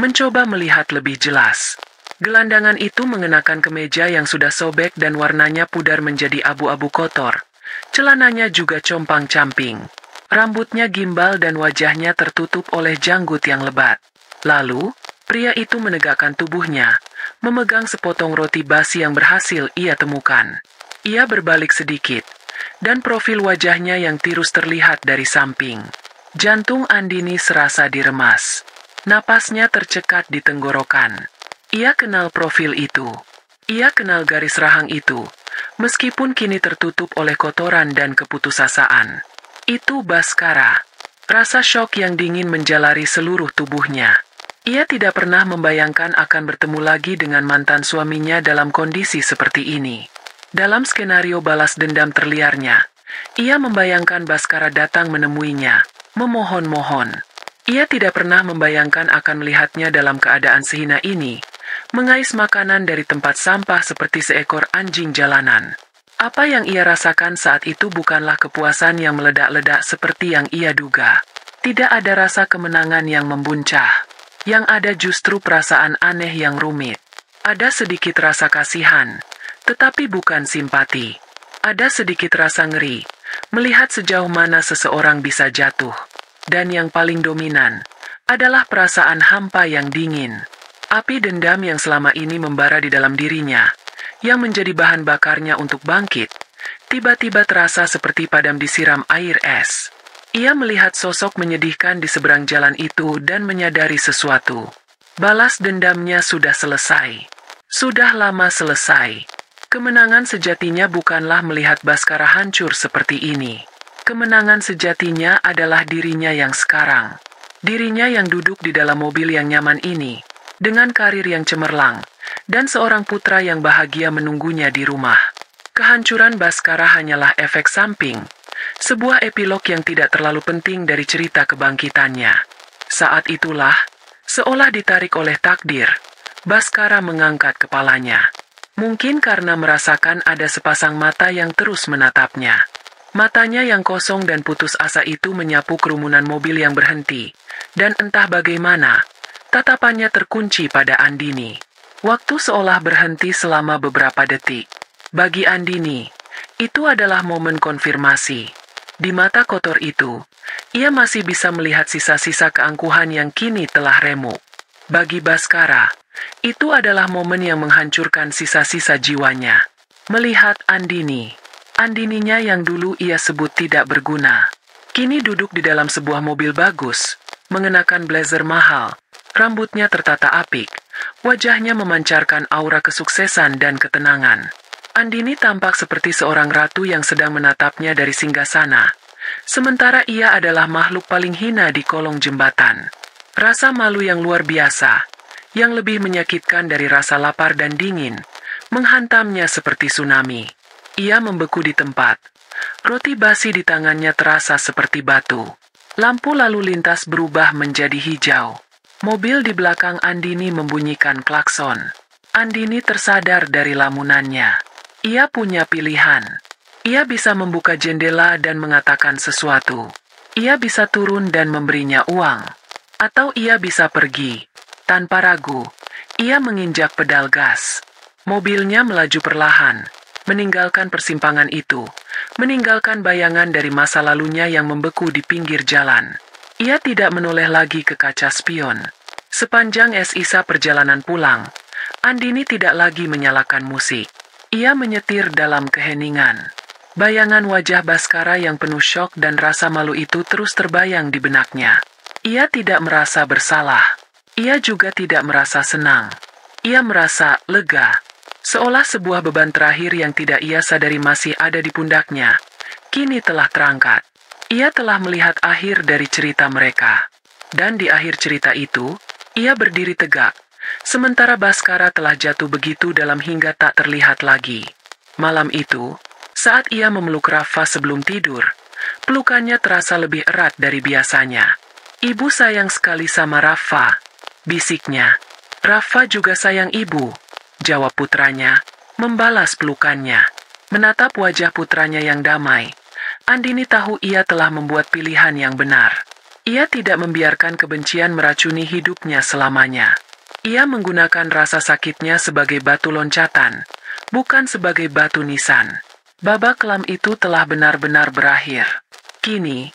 mencoba melihat lebih jelas. Gelandangan itu mengenakan kemeja yang sudah sobek dan warnanya pudar menjadi abu-abu kotor. Celananya juga compang-camping. Rambutnya gimbal dan wajahnya tertutup oleh janggut yang lebat. Lalu, pria itu menegakkan tubuhnya, memegang sepotong roti basi yang berhasil ia temukan. Ia berbalik sedikit, dan profil wajahnya yang tirus terlihat dari samping. Jantung Andini serasa diremas. Napasnya tercekat di tenggorokan. Ia kenal profil itu. Ia kenal garis rahang itu, meskipun kini tertutup oleh kotoran dan keputusasaan. Itu Bhaskara. Rasa syok yang dingin menjalari seluruh tubuhnya. Ia tidak pernah membayangkan akan bertemu lagi dengan mantan suaminya dalam kondisi seperti ini. Dalam skenario balas dendam terliarnya, ia membayangkan Bhaskara datang menemuinya, memohon-mohon. Ia tidak pernah membayangkan akan melihatnya dalam keadaan sehina ini, mengais makanan dari tempat sampah seperti seekor anjing jalanan. Apa yang ia rasakan saat itu bukanlah kepuasan yang meledak-ledak seperti yang ia duga. Tidak ada rasa kemenangan yang membuncah. Yang ada justru perasaan aneh yang rumit. Ada sedikit rasa kasihan, tetapi bukan simpati. Ada sedikit rasa ngeri, melihat sejauh mana seseorang bisa jatuh. Dan yang paling dominan, adalah perasaan hampa yang dingin. Api dendam yang selama ini membara di dalam dirinya, yang menjadi bahan bakarnya untuk bangkit, tiba-tiba terasa seperti padam disiram air es. Ia melihat sosok menyedihkan di seberang jalan itu dan menyadari sesuatu. Balas dendamnya sudah selesai. Sudah lama selesai. Kemenangan sejatinya bukanlah melihat Bhaskara hancur seperti ini. Kemenangan sejatinya adalah dirinya yang sekarang. Dirinya yang duduk di dalam mobil yang nyaman ini, dengan karir yang cemerlang, dan seorang putra yang bahagia menunggunya di rumah. Kehancuran Bhaskara hanyalah efek samping. Sebuah epilog yang tidak terlalu penting dari cerita kebangkitannya. Saat itulah, seolah ditarik oleh takdir, Bhaskara mengangkat kepalanya. Mungkin karena merasakan ada sepasang mata yang terus menatapnya. Matanya yang kosong dan putus asa itu menyapu kerumunan mobil yang berhenti. Dan entah bagaimana, tatapannya terkunci pada Andini. Waktu seolah berhenti selama beberapa detik. Bagi Andini, itu adalah momen konfirmasi. Di mata kotor itu, ia masih bisa melihat sisa-sisa keangkuhan yang kini telah remuk. Bagi Bhaskara, itu adalah momen yang menghancurkan sisa-sisa jiwanya. Melihat Andini, Andininya yang dulu ia sebut tidak berguna, kini duduk di dalam sebuah mobil bagus, mengenakan blazer mahal, rambutnya tertata apik, wajahnya memancarkan aura kesuksesan dan ketenangan. Andini tampak seperti seorang ratu yang sedang menatapnya dari singgasana, sementara ia adalah makhluk paling hina di kolong jembatan. Rasa malu yang luar biasa, yang lebih menyakitkan dari rasa lapar dan dingin, menghantamnya seperti tsunami. Ia membeku di tempat. Roti basi di tangannya terasa seperti batu. Lampu lalu lintas berubah menjadi hijau. Mobil di belakang Andini membunyikan klakson. Andini tersadar dari lamunannya. Ia punya pilihan. Ia bisa membuka jendela dan mengatakan sesuatu. Ia bisa turun dan memberinya uang. Atau ia bisa pergi. Tanpa ragu, ia menginjak pedal gas. Mobilnya melaju perlahan, meninggalkan persimpangan itu, meninggalkan bayangan dari masa lalunya yang membeku di pinggir jalan. Ia tidak menoleh lagi ke kaca spion. Sepanjang sisa perjalanan pulang, Andini tidak lagi menyalakan musik. Ia menyetir dalam keheningan. Bayangan wajah Baskara yang penuh syok dan rasa malu itu terus terbayang di benaknya. Ia tidak merasa bersalah. Ia juga tidak merasa senang. Ia merasa lega. Seolah sebuah beban terakhir yang tidak ia sadari masih ada di pundaknya, kini telah terangkat. Ia telah melihat akhir dari cerita mereka. Dan di akhir cerita itu, ia berdiri tegak. Sementara Baskara telah jatuh begitu dalam hingga tak terlihat lagi. Malam itu, saat ia memeluk Rafa sebelum tidur, pelukannya terasa lebih erat dari biasanya. Ibu sayang sekali sama Rafa, bisiknya. Rafa juga sayang ibu, jawab putranya, membalas pelukannya. Menatap wajah putranya yang damai, Andini tahu ia telah membuat pilihan yang benar. Ia tidak membiarkan kebencian meracuni hidupnya selamanya. Ia menggunakan rasa sakitnya sebagai batu loncatan, bukan sebagai batu nisan. Babak kelam itu telah benar-benar berakhir. Kini,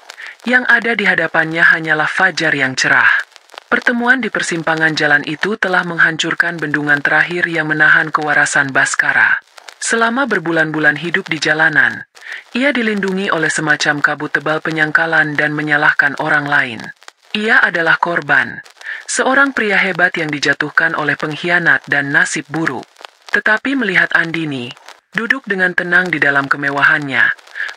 yang ada di hadapannya hanyalah fajar yang cerah. Pertemuan di persimpangan jalan itu telah menghancurkan bendungan terakhir yang menahan kewarasan Baskara. Selama berbulan-bulan hidup di jalanan, ia dilindungi oleh semacam kabut tebal penyangkalan dan menyalahkan orang lain. Ia adalah korban, seorang pria hebat yang dijatuhkan oleh pengkhianat dan nasib buruk. Tetapi melihat Andini, duduk dengan tenang di dalam kemewahannya,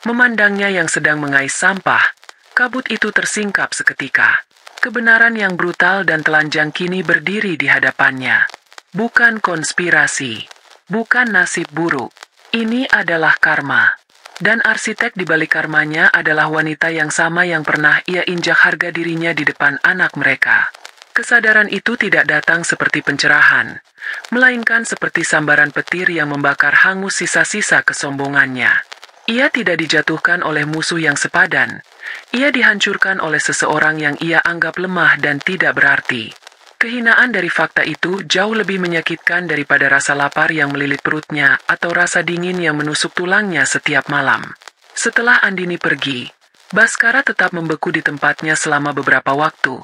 memandangnya yang sedang mengais sampah, kabut itu tersingkap seketika. Kebenaran yang brutal dan telanjang kini berdiri di hadapannya. Bukan konspirasi, bukan nasib buruk. Ini adalah karma. Dan arsitek di balik karmanya adalah wanita yang sama yang pernah ia injak harga dirinya di depan anak mereka. Kesadaran itu tidak datang seperti pencerahan, melainkan seperti sambaran petir yang membakar hangus sisa-sisa kesombongannya. Ia tidak dijatuhkan oleh musuh yang sepadan. Ia dihancurkan oleh seseorang yang ia anggap lemah dan tidak berarti. Kehinaan dari fakta itu jauh lebih menyakitkan daripada rasa lapar yang melilit perutnya atau rasa dingin yang menusuk tulangnya setiap malam. Setelah Andini pergi, Baskara tetap membeku di tempatnya selama beberapa waktu.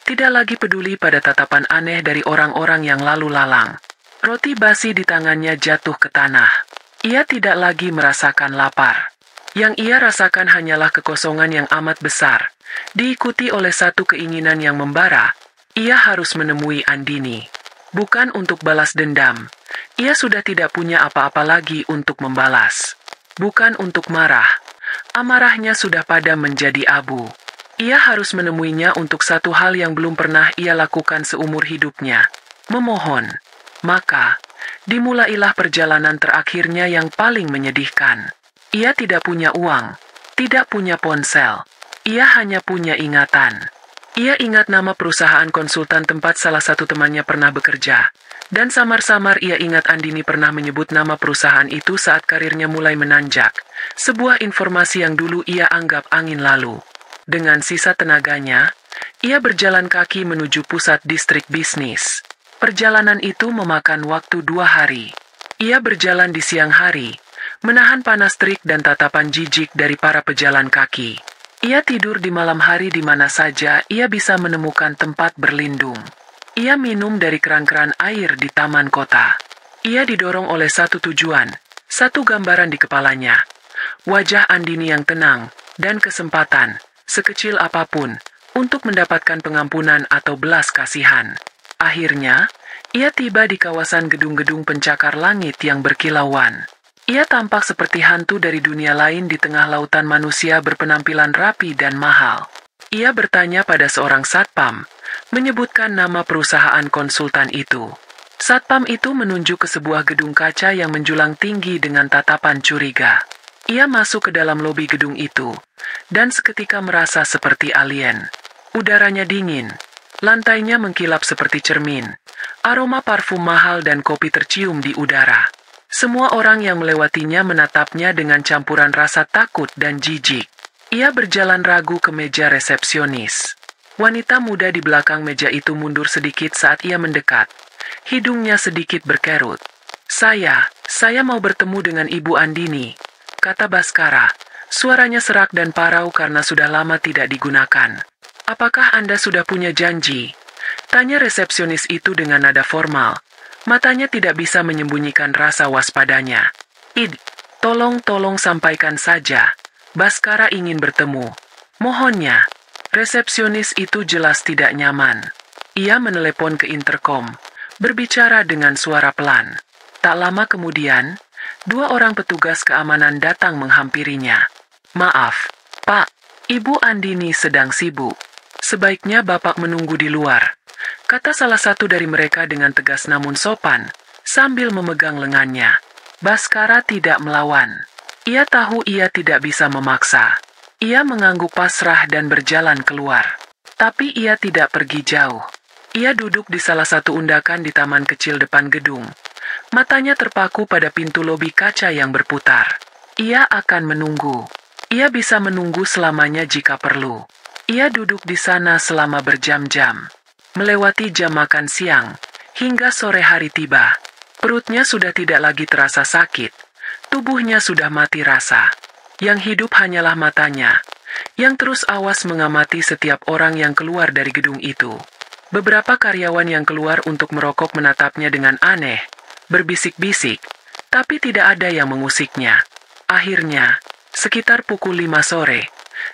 Tidak lagi peduli pada tatapan aneh dari orang-orang yang lalu lalang. Roti basi di tangannya jatuh ke tanah. Ia tidak lagi merasakan lapar. Yang ia rasakan hanyalah kekosongan yang amat besar, diikuti oleh satu keinginan yang membara. Ia harus menemui Andini. Bukan untuk balas dendam. Ia sudah tidak punya apa-apa lagi untuk membalas. Bukan untuk marah. Amarahnya sudah padam menjadi abu. Ia harus menemuinya untuk satu hal yang belum pernah ia lakukan seumur hidupnya. Memohon. Maka, dimulailah perjalanan terakhirnya yang paling menyedihkan. Ia tidak punya uang, tidak punya ponsel. Ia hanya punya ingatan. Ia ingat nama perusahaan konsultan tempat salah satu temannya pernah bekerja. Dan samar-samar ia ingat Andini pernah menyebut nama perusahaan itu saat karirnya mulai menanjak. Sebuah informasi yang dulu ia anggap angin lalu. Dengan sisa tenaganya, ia berjalan kaki menuju pusat distrik bisnis. Perjalanan itu memakan waktu 2 hari. Ia berjalan di siang hari, menahan panas terik dan tatapan jijik dari para pejalan kaki. Ia tidur di malam hari di mana saja ia bisa menemukan tempat berlindung. Ia minum dari keran-keran air di taman kota. Ia didorong oleh satu tujuan, satu gambaran di kepalanya. Wajah Andini yang tenang, dan kesempatan, sekecil apapun, untuk mendapatkan pengampunan atau belas kasihan. Akhirnya, ia tiba di kawasan gedung-gedung pencakar langit yang berkilauan. Ia tampak seperti hantu dari dunia lain di tengah lautan manusia berpenampilan rapi dan mahal. Ia bertanya pada seorang satpam, menyebutkan nama perusahaan konsultan itu. Satpam itu menunjuk ke sebuah gedung kaca yang menjulang tinggi dengan tatapan curiga. Ia masuk ke dalam lobi gedung itu, dan seketika merasa seperti alien. Udaranya dingin, lantainya mengkilap seperti cermin, aroma parfum mahal dan kopi tercium di udara. Semua orang yang melewatinya menatapnya dengan campuran rasa takut dan jijik. Ia berjalan ragu ke meja resepsionis. Wanita muda di belakang meja itu mundur sedikit saat ia mendekat. Hidungnya sedikit berkerut. Saya mau bertemu dengan Ibu Andini, kata Baskara. Suaranya serak dan parau karena sudah lama tidak digunakan. Apakah Anda sudah punya janji? Tanya resepsionis itu dengan nada formal. Matanya tidak bisa menyembunyikan rasa waspadanya. "Id, tolong sampaikan saja. Baskara ingin bertemu. Mohonnya." Resepsionis itu jelas tidak nyaman. Ia menelepon ke interkom, berbicara dengan suara pelan. Tak lama kemudian, 2 orang petugas keamanan datang menghampirinya. "Maaf, Pak, Ibu Andini sedang sibuk. Sebaiknya Bapak menunggu di luar," kata salah satu dari mereka dengan tegas namun sopan, sambil memegang lengannya. Baskara tidak melawan. Ia tahu ia tidak bisa memaksa. Ia mengangguk pasrah dan berjalan keluar. Tapi ia tidak pergi jauh. Ia duduk di salah satu undakan di taman kecil depan gedung. Matanya terpaku pada pintu lobi kaca yang berputar. Ia akan menunggu. Ia bisa menunggu selamanya jika perlu. Ia duduk di sana selama berjam-jam. Melewati jam makan siang, hingga sore hari tiba. Perutnya sudah tidak lagi terasa sakit. Tubuhnya sudah mati rasa. Yang hidup hanyalah matanya, yang terus awas mengamati setiap orang yang keluar dari gedung itu. Beberapa karyawan yang keluar untuk merokok menatapnya dengan aneh, berbisik-bisik, tapi tidak ada yang mengusiknya. Akhirnya, sekitar pukul 5 sore,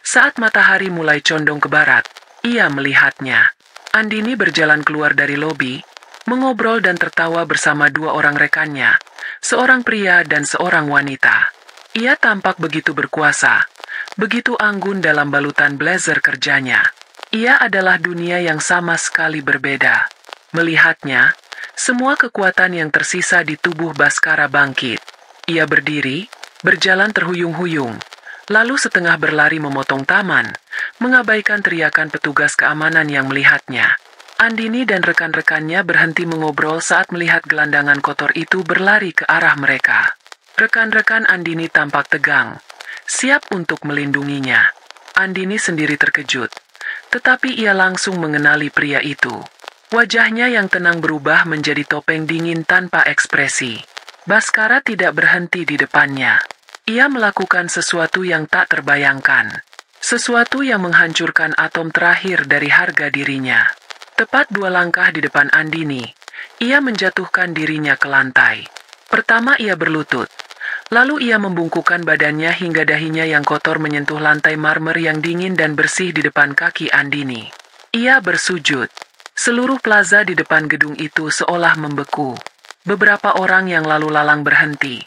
saat matahari mulai condong ke barat, ia melihatnya. Andini berjalan keluar dari lobi, mengobrol dan tertawa bersama 2 orang rekannya, seorang pria dan seorang wanita. Ia tampak begitu berkuasa, begitu anggun dalam balutan blazer kerjanya. Ia adalah dunia yang sama sekali berbeda. Melihatnya, semua kekuatan yang tersisa di tubuh Baskara bangkit. Ia berdiri, berjalan terhuyung-huyung, lalu setengah berlari memotong taman, mengabaikan teriakan petugas keamanan yang melihatnya. Andini dan rekan-rekannya berhenti mengobrol saat melihat gelandangan kotor itu berlari ke arah mereka. Rekan-rekan Andini tampak tegang, siap untuk melindunginya. Andini sendiri terkejut, tetapi ia langsung mengenali pria itu. Wajahnya yang tenang berubah menjadi topeng dingin tanpa ekspresi. Baskara tidak berhenti di depannya. Ia melakukan sesuatu yang tak terbayangkan. Sesuatu yang menghancurkan atom terakhir dari harga dirinya. Tepat 2 langkah di depan Andini, ia menjatuhkan dirinya ke lantai. Pertama ia berlutut. Lalu ia membungkukkan badannya hingga dahinya yang kotor menyentuh lantai marmer yang dingin dan bersih di depan kaki Andini. Ia bersujud. Seluruh plaza di depan gedung itu seolah membeku. Beberapa orang yang lalu lalang berhenti.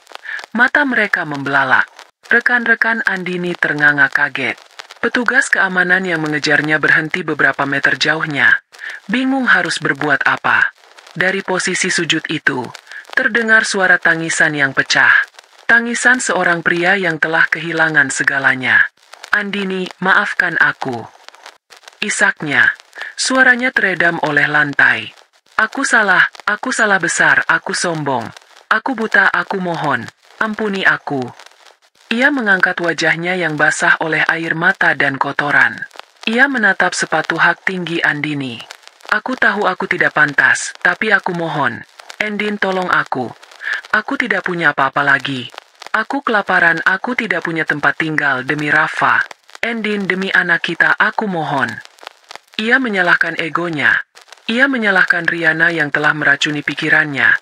Mata mereka membelalak. Rekan-rekan Andini ternganga kaget. Petugas keamanan yang mengejarnya berhenti beberapa meter jauhnya. Bingung harus berbuat apa. Dari posisi sujud itu, terdengar suara tangisan yang pecah. Tangisan seorang pria yang telah kehilangan segalanya. "Andini, maafkan aku." Isaknya, suaranya teredam oleh lantai. Aku salah besar, aku sombong. Aku buta, aku mohon, ampuni aku." Ia mengangkat wajahnya yang basah oleh air mata dan kotoran. Ia menatap sepatu hak tinggi Andini. "Aku tahu aku tidak pantas, tapi aku mohon. Endin, tolong aku. Aku tidak punya apa-apa lagi. Aku kelaparan, aku tidak punya tempat tinggal demi Rafa. Endin, demi anak kita, aku mohon." Ia menyalahkan egonya. Ia menyalahkan Riana yang telah meracuni pikirannya.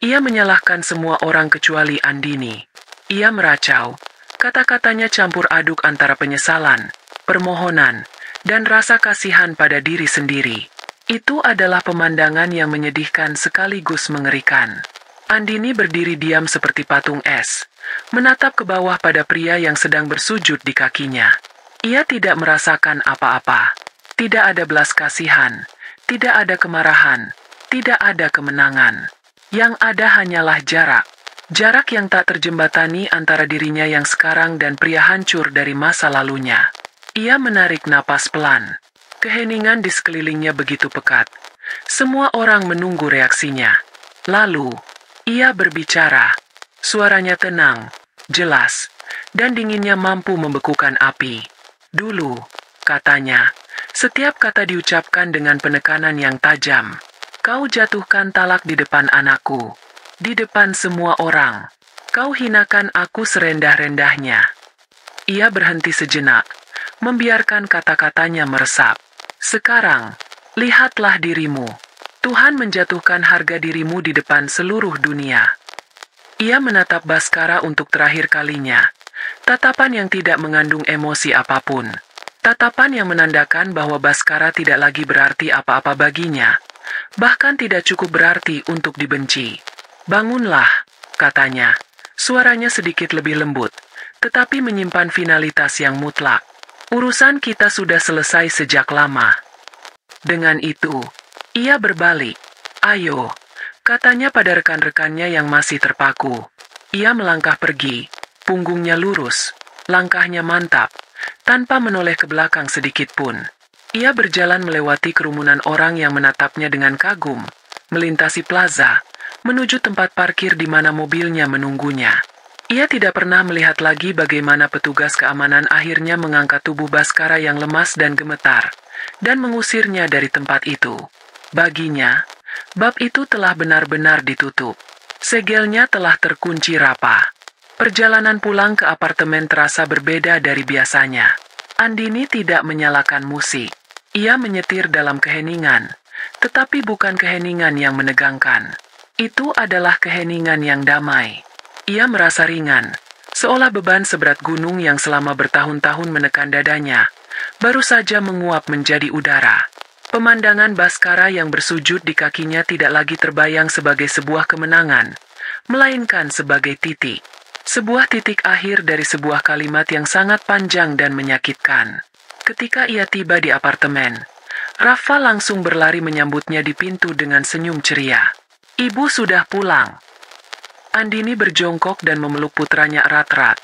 Ia menyalahkan semua orang kecuali Andini. Ia meracau. Kata-katanya campur aduk antara penyesalan, permohonan, dan rasa kasihan pada diri sendiri. Itu adalah pemandangan yang menyedihkan sekaligus mengerikan. Andini berdiri diam seperti patung es, menatap ke bawah pada pria yang sedang bersujud di kakinya. Ia tidak merasakan apa-apa. Tidak ada belas kasihan, tidak ada kemarahan, tidak ada kemenangan. Yang ada hanyalah jarak. Jarak yang tak terjembatani antara dirinya yang sekarang dan pria hancur dari masa lalunya. Ia menarik napas pelan. Keheningan di sekelilingnya begitu pekat. Semua orang menunggu reaksinya. Lalu, ia berbicara. Suaranya tenang, jelas, dan dinginnya mampu membekukan api. "Dulu," katanya, setiap kata diucapkan dengan penekanan yang tajam. "Kau jatuhkan talak di depan anakku. Di depan semua orang. Kau hinakan aku serendah-rendahnya." Ia berhenti sejenak, membiarkan kata-katanya meresap. "Sekarang, Lihatlah dirimu. Tuhan menjatuhkan harga dirimu di depan seluruh dunia. Ia menatap Baskara untuk terakhir kalinya. Tatapan yang tidak mengandung emosi apapun. Tatapan yang menandakan bahwa Baskara tidak lagi berarti apa-apa baginya. Bahkan tidak cukup berarti untuk dibenci. Bangunlah, katanya. Suaranya sedikit lebih lembut, tetapi menyimpan finalitas yang mutlak. Urusan kita sudah selesai sejak lama. Dengan itu, ia berbalik. Ayo, katanya pada rekan-rekannya yang masih terpaku. Ia melangkah pergi, punggungnya lurus, langkahnya mantap, tanpa menoleh ke belakang sedikit pun. Ia berjalan melewati kerumunan orang yang menatapnya dengan kagum, melintasi plaza, menuju tempat parkir di mana mobilnya menunggunya. Ia tidak pernah melihat lagi bagaimana petugas keamanan akhirnya mengangkat tubuh Baskara yang lemas dan gemetar, dan mengusirnya dari tempat itu. Baginya, bab itu telah benar-benar ditutup. Segelnya telah terkunci rapat. Perjalanan pulang ke apartemen terasa berbeda dari biasanya. Andini tidak menyalakan musik. Ia menyetir dalam keheningan, tetapi bukan keheningan yang menegangkan. Itu adalah keheningan yang damai. Ia merasa ringan, seolah beban seberat gunung yang selama bertahun-tahun menekan dadanya, baru saja menguap menjadi udara. Pemandangan Baskara yang bersujud di kakinya tidak lagi terbayang sebagai sebuah kemenangan, melainkan sebagai titik. Sebuah titik akhir dari sebuah kalimat yang sangat panjang dan menyakitkan. Ketika ia tiba di apartemen, Rafa langsung berlari menyambutnya di pintu dengan senyum ceria. Ibu sudah pulang. Andini berjongkok dan memeluk putranya erat-erat,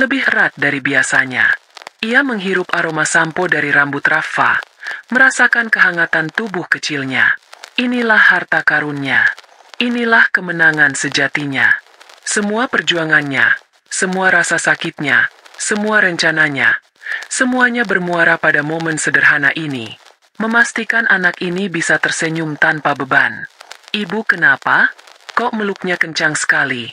lebih erat dari biasanya. Ia menghirup aroma sampo dari rambut Rafa, merasakan kehangatan tubuh kecilnya. Inilah harta karunnya. Inilah kemenangan sejatinya. Semua perjuangannya, semua rasa sakitnya, semua rencananya, semuanya bermuara pada momen sederhana ini. Memastikan anak ini bisa tersenyum tanpa beban. Ibu kenapa? Kok meluknya kencang sekali?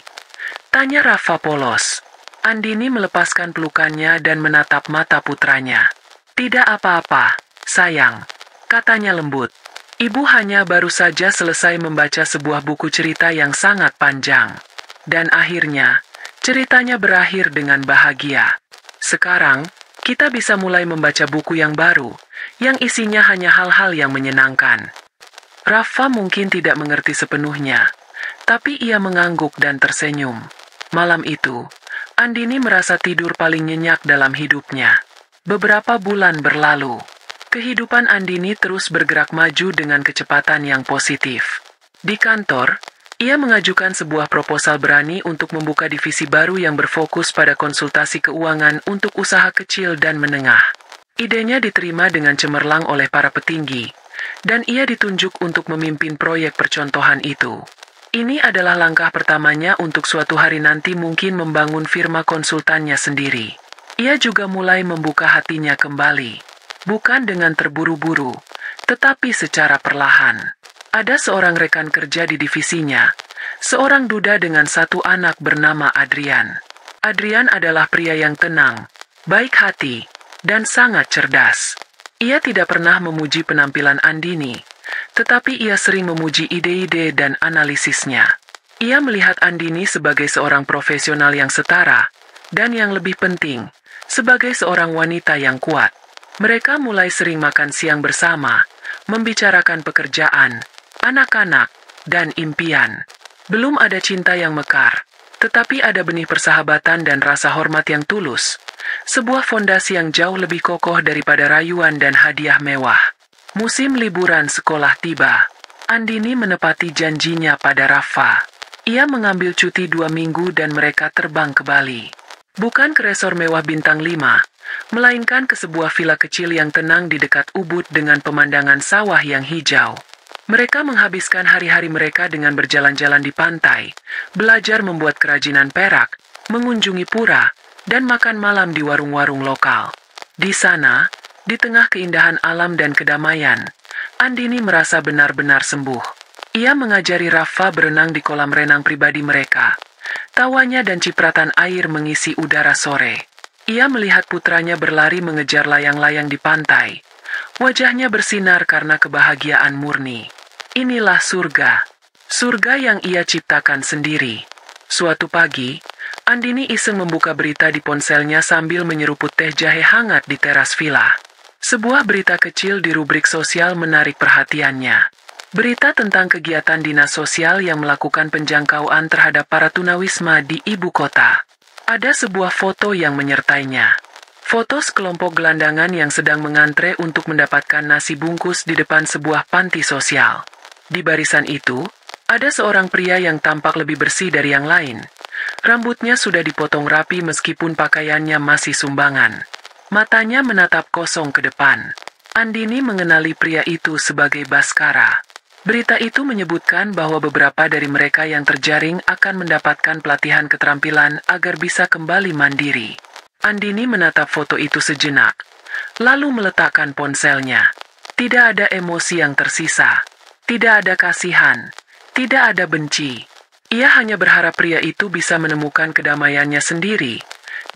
Tanya Rafa polos. Andini melepaskan pelukannya dan menatap mata putranya. Tidak apa-apa, sayang, katanya lembut. Ibu hanya baru saja selesai membaca sebuah buku cerita yang sangat panjang. Dan akhirnya, ceritanya berakhir dengan bahagia. Sekarang, kita bisa mulai membaca buku yang baru, yang isinya hanya hal-hal yang menyenangkan. Rafa mungkin tidak mengerti sepenuhnya, tapi ia mengangguk dan tersenyum. Malam itu, Andini merasa tidur paling nyenyak dalam hidupnya. Beberapa bulan berlalu. Kehidupan Andini terus bergerak maju dengan kecepatan yang positif. Di kantor, ia mengajukan sebuah proposal berani untuk membuka divisi baru yang berfokus pada konsultasi keuangan untuk usaha kecil dan menengah. Idenya diterima dengan cemerlang oleh para petinggi, dan ia ditunjuk untuk memimpin proyek percontohan itu. Ini adalah langkah pertamanya untuk suatu hari nanti mungkin membangun firma konsultannya sendiri. Ia juga mulai membuka hatinya kembali. Bukan dengan terburu-buru, tetapi secara perlahan. Ada seorang rekan kerja di divisinya, seorang duda dengan satu anak bernama Adrian. Adrian adalah pria yang tenang, baik hati, dan sangat cerdas. Ia tidak pernah memuji penampilan Andini, tetapi ia sering memuji ide-ide dan analisisnya. Ia melihat Andini sebagai seorang profesional yang setara, dan yang lebih penting, sebagai seorang wanita yang kuat. Mereka mulai sering makan siang bersama, membicarakan pekerjaan, anak-anak, dan impian. Belum ada cinta yang mekar, tetapi ada benih persahabatan dan rasa hormat yang tulus. Sebuah fondasi yang jauh lebih kokoh daripada rayuan dan hadiah mewah. Musim liburan sekolah tiba. Andini menepati janjinya pada Rafa. Ia mengambil cuti 2 minggu dan mereka terbang ke Bali. Bukan ke resor mewah bintang 5, melainkan ke sebuah villa kecil yang tenang di dekat Ubud dengan pemandangan sawah yang hijau. Mereka menghabiskan hari-hari mereka dengan berjalan-jalan di pantai, belajar membuat kerajinan perak, mengunjungi pura, dan makan malam di warung-warung lokal. Di sana, di tengah keindahan alam dan kedamaian, Andini merasa benar-benar sembuh. Ia mengajari Rafa berenang di kolam renang pribadi mereka. Tawanya dan cipratan air mengisi udara sore. Ia melihat putranya berlari mengejar layang-layang di pantai, Wajahnya bersinar karena kebahagiaan murni. Inilah surga. Surga yang ia ciptakan sendiri. Suatu pagi, Andini iseng membuka berita di ponselnya sambil menyeruput teh jahe hangat di teras villa. Sebuah berita kecil di rubrik sosial menarik perhatiannya. Berita tentang kegiatan dinas sosial yang melakukan penjangkauan terhadap para tunawisma di ibu kota. Ada sebuah foto yang menyertainya. Foto sekelompok gelandangan yang sedang mengantre untuk mendapatkan nasi bungkus di depan sebuah panti sosial. Di barisan itu, ada seorang pria yang tampak lebih bersih dari yang lain. Rambutnya sudah dipotong rapi meskipun pakaiannya masih sumbangan. Matanya menatap kosong ke depan. Andini mengenali pria itu sebagai Baskara. Berita itu menyebutkan bahwa beberapa dari mereka yang terjaring akan mendapatkan pelatihan keterampilan agar bisa kembali mandiri. Andini menatap foto itu sejenak, lalu meletakkan ponselnya. Tidak ada emosi yang tersisa. Tidak ada kasihan. Tidak ada benci. Ia hanya berharap pria itu bisa menemukan kedamaiannya sendiri,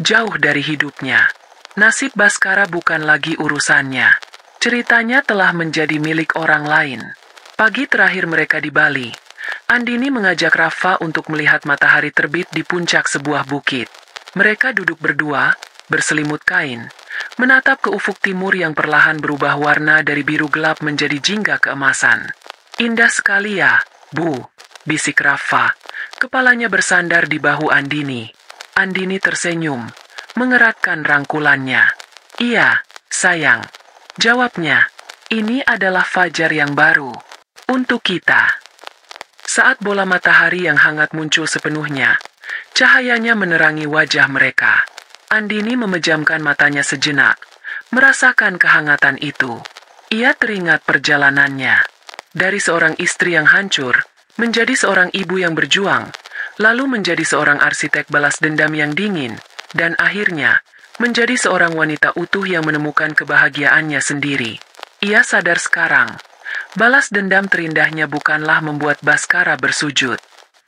jauh dari hidupnya. Nasib Baskara bukan lagi urusannya. Ceritanya telah menjadi milik orang lain. Pagi terakhir mereka di Bali, Andini mengajak Rafa untuk melihat matahari terbit di puncak sebuah bukit. Mereka duduk berdua, berselimut kain, menatap ke ufuk timur yang perlahan berubah warna dari biru gelap menjadi jingga keemasan. Indah sekali ya, Bu, bisik Rafa. Kepalanya bersandar di bahu Andini. Andini tersenyum, mengeratkan rangkulannya. Iya, sayang. Jawabnya, ini adalah fajar yang baru. Untuk kita. Saat bola matahari yang hangat muncul sepenuhnya, cahayanya menerangi wajah mereka. Andini memejamkan matanya sejenak, merasakan kehangatan itu. Ia teringat perjalanannya. Dari seorang istri yang hancur, menjadi seorang ibu yang berjuang, lalu menjadi seorang arsitek balas dendam yang dingin, dan akhirnya, menjadi seorang wanita utuh yang menemukan kebahagiaannya sendiri. Ia sadar sekarang, balas dendam terindahnya bukanlah membuat Baskara bersujud.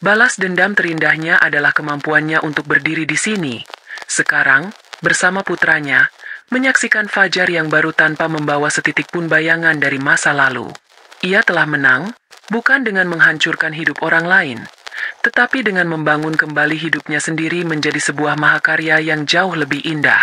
Balas dendam terindahnya adalah kemampuannya untuk berdiri di sini, sekarang, bersama putranya, menyaksikan fajar yang baru tanpa membawa setitik pun bayangan dari masa lalu. Ia telah menang, bukan dengan menghancurkan hidup orang lain, tetapi dengan membangun kembali hidupnya sendiri menjadi sebuah mahakarya yang jauh lebih indah.